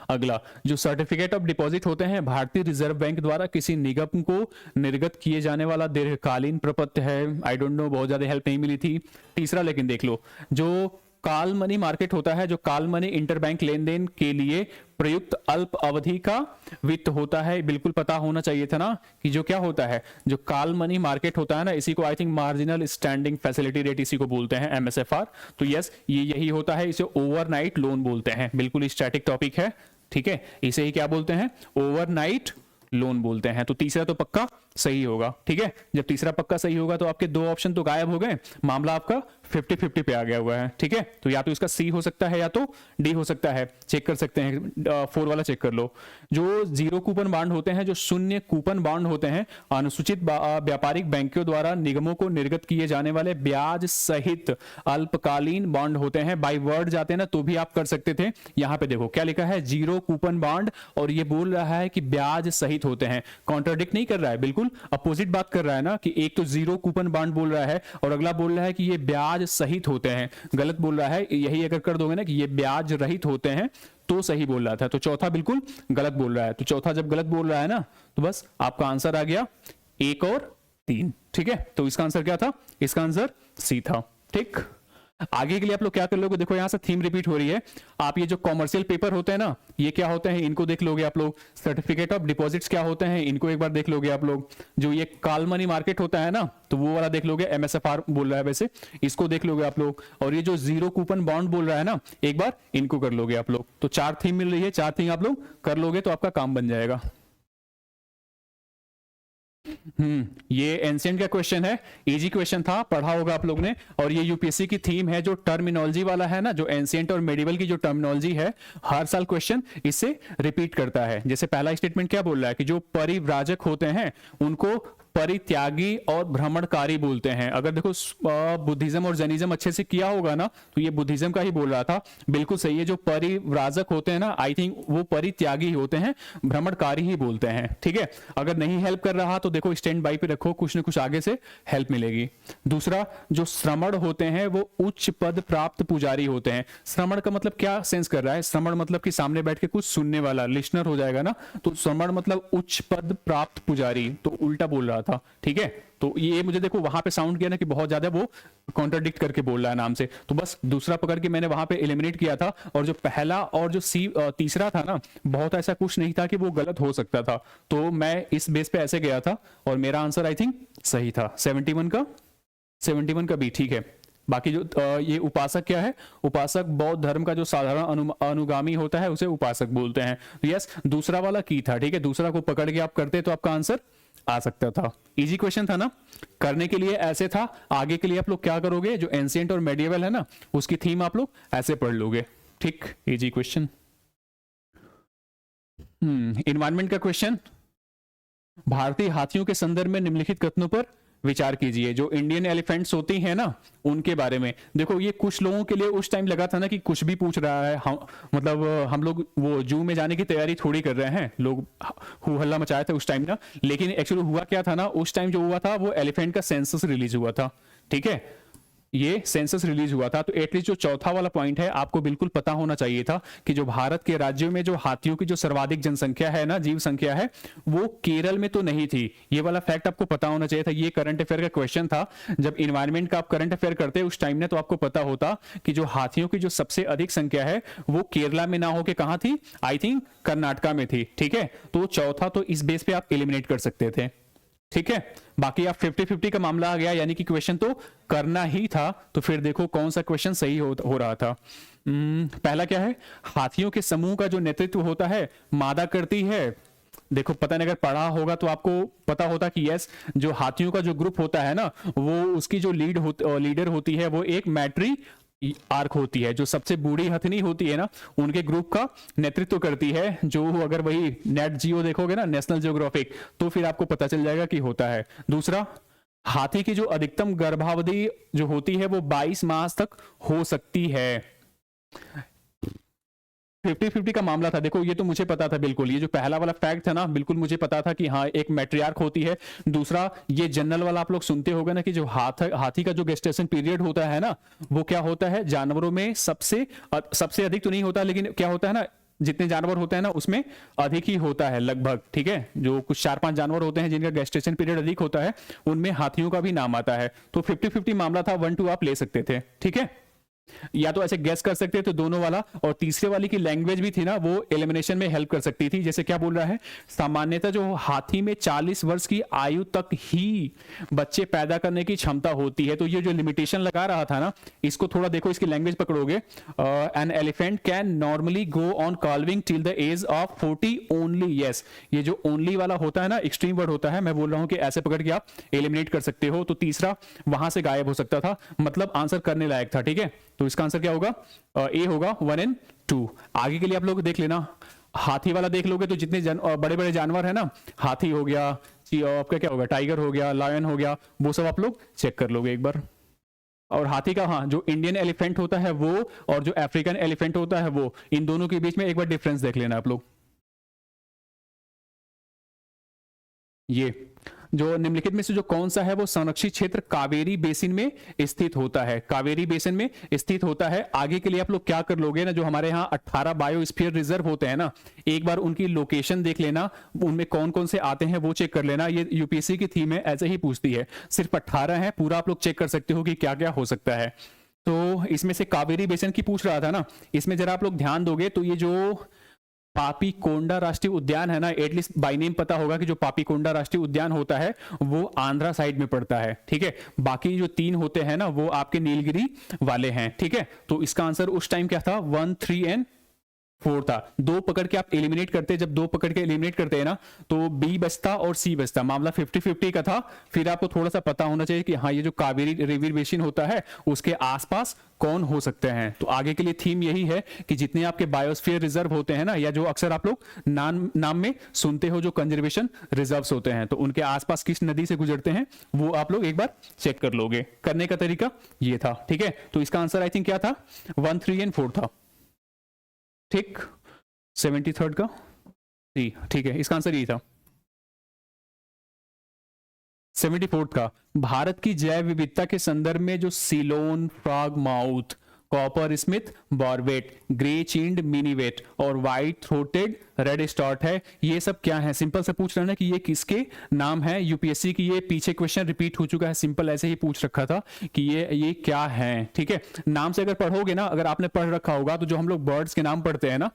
अगला, जो सर्टिफिकेट ऑफ डिपॉजिट होते हैं भारतीय रिजर्व बैंक द्वारा किसी निगम को निर्गत किए जाने वाला दीर्घकालीन प्रपत्र है, आई डोंट नो, बहुत ज्यादा हेल्प नहीं मिली थी। तीसरा लेकिन देख लो, जो काल मनी मार्केट होता है, जो काल मनी इंटरबैंक लेन देन के लिए प्रयुक्त अल्प अवधि का वित्त होता है, बिल्कुल पता होना चाहिए था ना कि जो क्या होता है, जो काल मनी मार्केट होता है ना, इसी को I think marginal standing facility rate इसी को बोलते हैं, एमएसएफआर, तो यस ये यही होता है, इसे ओवरनाइट लोन बोलते हैं, बिल्कुल स्टैटिक टॉपिक है, ठीक है, इसे ही क्या बोलते हैं, ओवरनाइट लोन बोलते हैं। तो तीसरा तो पक्का सही होगा, ठीक है, जब तीसरा पक्का सही होगा तो आपके दो ऑप्शन तो गायब हो गए, मामला आपका 50-50 पे आ गया हुआ है, ठीक है, तो या तो इसका सी हो सकता है या तो डी हो सकता है, चेक कर सकते हैं, 4 वाला चेक कर लो। जो जीरो कूपन बॉन्ड होते हैं, जो शून्य कूपन बॉन्ड होते हैं, अनुसूचित व्यापारिक बैंकों द्वारा निगमों को निर्गत किए जाने वाले ब्याज सहित अल्पकालीन बॉन्ड होते हैं। बाय वर्ड जाते हैं ना तो भी आप कर सकते थे, यहां पे देखो क्या लिखा है, जीरो कूपन बॉन्ड, और ये बोल रहा है कि ब्याज सहित होते हैं, कॉन्ट्राडिक्ट नहीं कर रहा है, बिल्कुल अपोजिट बात कर रहा है ना, कि एक तो जीरो कूपन बॉन्ड बोल रहा है और अगला बोल रहा है कि ये ब्याज सहित होते हैं, गलत बोल रहा है। यही अगर कर दोगे ना कि ये ब्याज रहित होते हैं तो सही बोल रहा था, तो चौथा बिल्कुल गलत बोल रहा है। तो चौथा जब गलत बोल रहा है ना तो बस आपका आंसर आ गया 1 और 3, ठीक है, तो इसका आंसर क्या था, इसका आंसर सी था, ठीक। आगे के लिए आप लोग क्या कर लोगे, देखो यहां से थीम रिपीट हो रही है, आप ये जो कॉमर्शियल पेपर होते हैं ना, ये क्या होते हैं, इनको देख लोगे आप लोग, सर्टिफिकेट ऑफ डिपॉजिट्स क्या होते हैं, इनको एक बार देख लोगे आप लोग, जो ये काल मनी मार्केट होता है ना तो वो वाला देख लोगे, एमएसएफआर बोल रहा है वैसे, इसको देख लोगे आप लोग, और ये जो जीरो कूपन बॉन्ड बोल रहा है ना, एक बार इनको कर लोगे आप लोग। तो 4 थीम मिल रही है, 4 थीम आप लोग कर लोगे तो आपका काम बन जाएगा। ये एंशिएंट का क्वेश्चन है, इजी क्वेश्चन था, पढ़ा होगा आप लोग ने, और ये यूपीएससी की थीम है, जो टर्मिनोलॉजी वाला है ना, जो एंशिएंट और मेडिवल की जो टर्मिनोलॉजी है, हर साल क्वेश्चन इससे रिपीट करता है। जैसे पहला स्टेटमेंट क्या बोल रहा है कि जो परिव्राजक होते हैं उनको परित्यागी और भ्रमणकारी बोलते हैं। अगर देखो बुद्धिज्म और जैनिज्म अच्छे से किया होगा ना तो ये बुद्धिज्म का ही बोल रहा था, बिल्कुल सही है। जो परिव्राजक होते हैं ना, आई थिंक वो परित्यागी होते हैं, भ्रमणकारी ही बोलते हैं, ठीक है। अगर नहीं हेल्प कर रहा तो देखो स्टैंड बाई पे रखो, कुछ ना कुछ आगे से हेल्प मिलेगी। दूसरा, जो श्रमण होते हैं वो उच्च पद प्राप्त पुजारी होते हैं। श्रमण का मतलब क्या सेंस कर रहा है, श्रमण मतलब कि सामने बैठ के कुछ सुनने वाला, लिसनर हो जाएगा ना, तो श्रमण मतलब उच्च पद प्राप्त पुजारी, तो उल्टा बोल रहा रहा था, ठीक है। तो ये मुझे देखो वहां पे साउंड किया ना कि बहुत ज्यादा वो कॉन्ट्राडिक्ट करके बोल रहा है नाम से, तो बस दूसरा पकड़ के मैंने वहां पे एलिमिनेट किया था। और जो पहला और जो तीसरा था ना, बहुत ऐसा कुछ नहीं था कि वो गलत हो सकता था, तो मैं इस बेस पे ऐसे गया था और मेरा आंसर आई थिंक सही था, 71 का बी, ठीक है। बाकी जो ये उपासक क्या है, उपासक बौद्ध धर्म का जो साधारण अनुगामी होता है उसे उपासक बोलते हैं। तो यस, दूसरा वाला की था, ठीक है। दूसरा को पकड़ के आप करते तो आपका आंसर आ सकता था। इजी क्वेश्चन था ना, करने के लिए ऐसे था। आगे के लिए आप लोग क्या करोगे, जो एंशिएंट और मेडिएवल है ना, उसकी थीम आप लोग ऐसे पढ़ लोगे, ठीक। Easy question. इन्वायरमेंट का क्वेश्चन, भारतीय हाथियों के संदर्भ में निम्नलिखित कथनों पर विचार कीजिए। जो इंडियन एलिफेंट्स होती हैं ना, उनके बारे में देखो। ये कुछ लोगों के लिए उस टाइम लगा था ना कि कुछ भी पूछ रहा है, मतलब हम लोग वो जू में जाने की तैयारी थोड़ी कर रहे हैं, लोग हु हल्ला मचाया था उस टाइम ना। लेकिन एक्चुअली हुआ क्या था ना, उस टाइम जो हुआ था वो एलिफेंट का सेंसस रिलीज हुआ था, ठीक है। ये सेंसस रिलीज हुआ था, तो एटलीस्ट जो चौथा वाला पॉइंट है आपको बिल्कुल पता होना चाहिए था कि जो भारत के राज्यों में जो हाथियों की जो सर्वाधिक जनसंख्या है ना, जीव संख्या है, वो केरल में तो नहीं थी। ये वाला फैक्ट आपको पता होना चाहिए था। ये करंट अफेयर का क्वेश्चन था। जब इन्वायरमेंट का आप करंट अफेयर करते उस टाइम में, तो आपको पता होता कि जो हाथियों की जो सबसे अधिक संख्या है वो केरला में ना होकर कहां थी, आई थिंक कर्नाटका में थी, ठीक है। तो चौथा तो इस बेस पे आप एलिमिनेट कर सकते थे, ठीक है। बाकी आप 50-50 का मामला आ गया, यानी कि क्वेश्चन तो करना ही था। तो फिर देखो कौन सा क्वेश्चन सही हो रहा था। पहला क्या है, हाथियों के समूह का जो नेतृत्व होता है मादा करती है। देखो पता नहीं, अगर पढ़ा होगा तो आपको पता होता कि यस, जो हाथियों का जो ग्रुप होता है ना, वो उसकी जो लीडर होती है वो एक मैट्री आर्क होती है। जो सबसे बूढ़ी हथनी होती है ना, उनके ग्रुप का नेतृत्व करती है। जो अगर वही नेट जियो देखोगे ना, नेशनल जियोग्राफिक, तो फिर आपको पता चल जाएगा कि होता है। दूसरा, हाथी की जो अधिकतम गर्भावधि जो होती है वो 22 मास तक हो सकती है। 50-50 का मामला था। देखो ये तो मुझे पता था बिल्कुल, ये जो पहला वाला फैक्ट था ना, बिल्कुल मुझे पता था कि हाँ एक मैट्रियार्क होती है। दूसरा, ये जनरल वाला आप लोग सुनते होंगे ना कि जो हाथी का जो गेस्टेशन पीरियड होता है ना, वो क्या होता है, जानवरों में सबसे अधिक तो नहीं होता, लेकिन क्या होता है ना, जितने जानवर होते हैं ना उसमें अधिक ही होता है लगभग, ठीक है। जो कुछ 4-5 जानवर होते हैं जिनका गेस्टेशन पीरियड अधिक होता है, उनमें हाथियों का भी नाम आता है। तो 50-50 मामला था, 1-2 आप ले सकते थे, ठीक है। या तो ऐसे गेस कर सकते थे दोनों वाला, और तीसरे वाली की लैंग्वेज भी थी ना, वो एलिमिनेशन में हेल्प कर सकती थी। जैसे क्या बोल रहा है, सामान्यतः जो हाथी में 40 वर्ष की आयु तक ही बच्चे पैदा करने की क्षमता होती है। तो ये जो लिमिटेशन लगा रहा था ना, इसको थोड़ा देखो, इसकी लैंग्वेज पकड़ोगे, an elephant can normally go on calving till the age of 40 only. Yes, ये जो ओनली वाला होता है ना, एक्सट्रीम वर्ड होता है। मैं बोल रहा हूं कि ऐसे पकड़ के आप एलिमिनेट कर सकते हो। तो तीसरा वहां से गायब हो सकता था, मतलब आंसर करने लायक था, ठीक है। तो इसका आंसर क्या होगा, ए होगा 1 और 2। आगे के लिए आप लोग देख लेना, हाथी वाला देख लोगे तो जितने बड़े बड़े जानवर है ना, हाथी हो गया, आपका क्या होगा, टाइगर हो गया, लायन हो गया, वो सब आप लोग चेक कर लोगे एक बार। और हाथी का, हाँ, जो इंडियन एलिफेंट होता है वो और जो अफ्रीकन एलिफेंट होता है वो, इन दोनों के बीच में एक बार डिफरेंस देख लेना आप लोग। ये जो निम्नलिखित में से जो कौन सा है वो संरक्षित क्षेत्र कावेरी बेसिन में स्थित होता है, कावेरी बेसिन में स्थित होता है। आगे के लिए आप लोग क्या कर लोगे ना, जो हमारे यहाँ 18 बायोस्फीयर रिजर्व होते हैं ना, एक बार उनकी लोकेशन देख लेना, उनमें कौन कौन से आते हैं वो चेक कर लेना। ये यूपीएससी की थीम है, ऐसे ही पूछती है। सिर्फ 18 है, पूरा आप लोग चेक कर सकते हो कि क्या क्या हो सकता है। तो इसमें से कावेरी बेसिन की पूछ रहा था ना, इसमें जरा आप लोग ध्यान दोगे तो ये जो पापीकोंडा राष्ट्रीय उद्यान है ना, एटलीस्ट बाय नेम पता होगा कि जो पापीकोंडा राष्ट्रीय उद्यान होता है वो आंध्रा साइड में पड़ता है, ठीक है। बाकी जो 3 होते हैं ना वो आपके नीलगिरी वाले हैं, ठीक है। तो इसका आंसर उस टाइम क्या था, 1, 3 एंड 4 था। 2 पकड़ के आप एलिमिनेट करते, जब 2 पकड़ के एलिमिनेट करते हैं ना, तो बी बचता और सी बचता। मामला 50-50 का था। फिर आपको थोड़ा सा पता होना चाहिए कि हाँ ये जो कावेरी रिवर बेसिन होता है उसके आसपास कौन हो सकते हैं। तो आगे के लिए थीम यही है कि जितने आपके बायोस्फीयर रिजर्व होते हैं ना, या जो अक्सर आप लोग नाम में सुनते हो जो कंजर्वेशन रिजर्व्स होते हैं, तो उनके आसपास किस नदी से गुजरते हैं वो आप लोग एक बार चेक कर लोगे। करने का तरीका ये था, ठीक है। तो इसका आंसर आई थिंक क्या था, 1, 3 एंड 4 था, ठीक। 73rd का जी, ठीक है, इसका आंसर यही था। 74th का, भारत की जैव विविधता के संदर्भ में जो Ceylon frogmouth coppersmith barbet, grey chinned minivet और व्हाइट थ्रोटेड रेड स्टॉर्ट है। ये सब क्या है? सिंपल से पूछ रहे हैं कि ये किसके नाम है। यूपीएससी की ये पीछे क्वेश्चन रिपीट हो चुका है, सिंपल ऐसे ही पूछ रखा था कि ये क्या है। ठीक है, नाम से अगर पढ़ोगे ना, अगर आपने पढ़ रखा होगा तो जो हम लोग बर्ड्स के नाम पढ़ते हैं ना,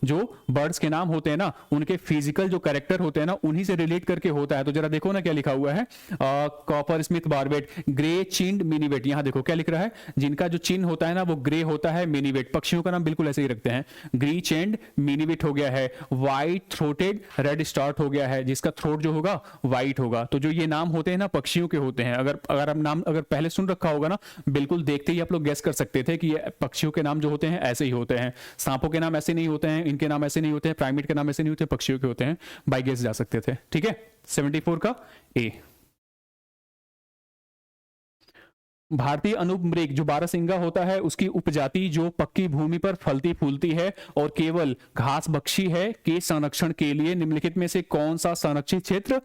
जो बर्ड्स के नाम होते हैं ना, उनके फिजिकल जो कैरेक्टर होते हैं ना, उन्हीं से रिलेट करके होता है। तो जरा देखो ना क्या लिखा हुआ है, copper Smith barbet, grey chinned minivet. यहां देखो क्या लिख रहा है, जिनका जो चिन्ह होता है ना वो ग्रे होता है, मिनीवेट पक्षियों का नाम बिल्कुल ऐसे ही रखते हैं। ग्री चेंड मिनीवेट हो गया है, व्हाइट थ्रोटेड रेड स्टार्ट हो गया है, जिसका थ्रोट जो होगा व्हाइट होगा। तो जो ये नाम होते हैं ना पक्षियों के होते हैं। अगर आप नाम अगर पहले सुन रखा होगा ना, बिल्कुल देखते ही आप लोग गेस कर सकते थे कि ये पक्षियों के नाम जो होते हैं ऐसे ही होते हैं। सांपों के नाम ऐसे नहीं होते हैं, इनके नाम ऐसे नहीं होते हैं, प्राइमेट के नाम ऐसे नहीं होते, पक्षियों के होते हैं। बाय गेस जा सकते थे। ठीक है, 74 का ए। भारतीय अनूप मृग जो बारहसिंगा होता है, उसकी उपजाति जो पक्की भूमि पर फलती फूलती है और केवल घास बख्शी है, के संरक्षण के लिए निम्नलिखित में से कौन सा संरक्षित क्षेत्र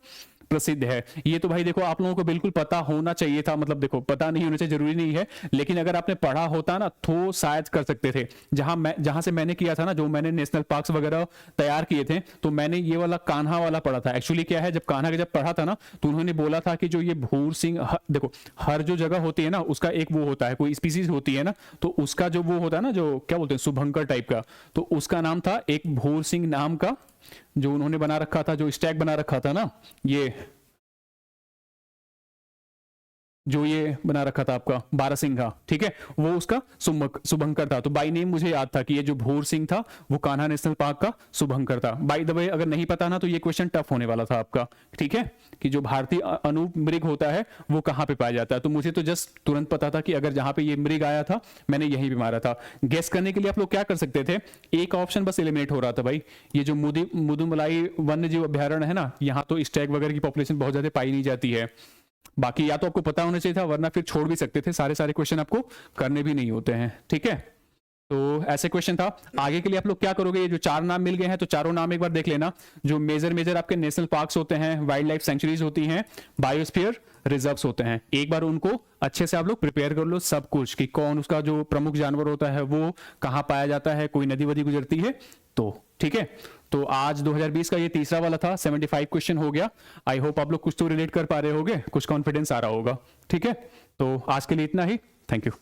प्रसिद्ध है? ये तो भाई देखो आप लोगों को बिल्कुल पता होना चाहिए था, मतलब देखो पता नहीं होना चाहिए जरूरी नहीं है, लेकिन अगर आपने पढ़ा होता ना तो शायद कर सकते थे। जहां से मैंने किया था ना, जो मैंने नेशनल पार्क्स वगैरह तैयार किए थे, तो मैंने ये वाला कान्हा वाला पढ़ा था। एक्चुअली क्या है, जब कान्हा का जब पढ़ा था ना, तो उन्होंने बोला था कि जो ये भूर सिंह, देखो हर जो जगह होती है ना उसका एक वो होता है, कोई स्पीसीज होती है ना, तो उसका जो वो होता है ना, जो क्या बोलते हैं शुभंकर टाइप का, तो उसका नाम था एक भूर सिंह नाम का, जो उन्होंने बना रखा था, जो स्टैग बना रखा था ना, ये जो ये बना रखा था आपका बारहसिंघा, ठीक है, वो उसका शुभंकर था। तो बाई नेम मुझे याद था कि ये जो भूर सिंह था वो कान्हा नेशनल पार्क का शुभंकर था। बाय द वे अगर नहीं पता ना तो ये क्वेश्चन टफ होने वाला था आपका। ठीक है, कि जो भारतीय अनूप मृग होता है वो कहाँ पे पाया जाता है। तो मुझे तो जस्ट तुरंत पता था कि अगर जहां पे ये मृग आया था मैंने यहीं पे मारा था। गेस करने के लिए आप लोग क्या कर सकते थे, एक ऑप्शन बस एलिमिनेट हो रहा था भाई, ये जो मुदुमलाई वन्य जीव अभ्यारण्य है ना, यहाँ तो स्टैग वगैरह की पॉपुलेशन बहुत ज्यादा पाई नहीं जाती है। बाकी या तो आपको पता होना चाहिए था, वरना फिर छोड़ भी सकते थे, सारे क्वेश्चन आपको करने भी नहीं होते हैं। ठीक है, तो ऐसे क्वेश्चन था। आगे के लिए आप लोग क्या करोगे, ये जो चार नाम मिल गए हैं तो चारों नाम एक बार देख लेना। जो मेजर आपके नेशनल पार्क्स होते हैं, वाइल्ड लाइफ सेंचुरीज होती हैं, बायोस्फीयर रिजर्व्स होते हैं, एक बार उनको अच्छे से आप लोग प्रिपेयर कर लो सब कुछ, कि कौन उसका जो प्रमुख जानवर होता है वो कहाँ पाया जाता है, कोई नदी वदी गुजरती है तो। ठीक है, तो आज 2020 का ये तीसरा वाला था, 75 क्वेश्चन हो गया। आई होप आप लोग कुछ तो रिलेट कर पा रहे होगे, कुछ कॉन्फिडेंस आ रहा होगा। ठीक है, तो आज के लिए इतना ही, थैंक यू।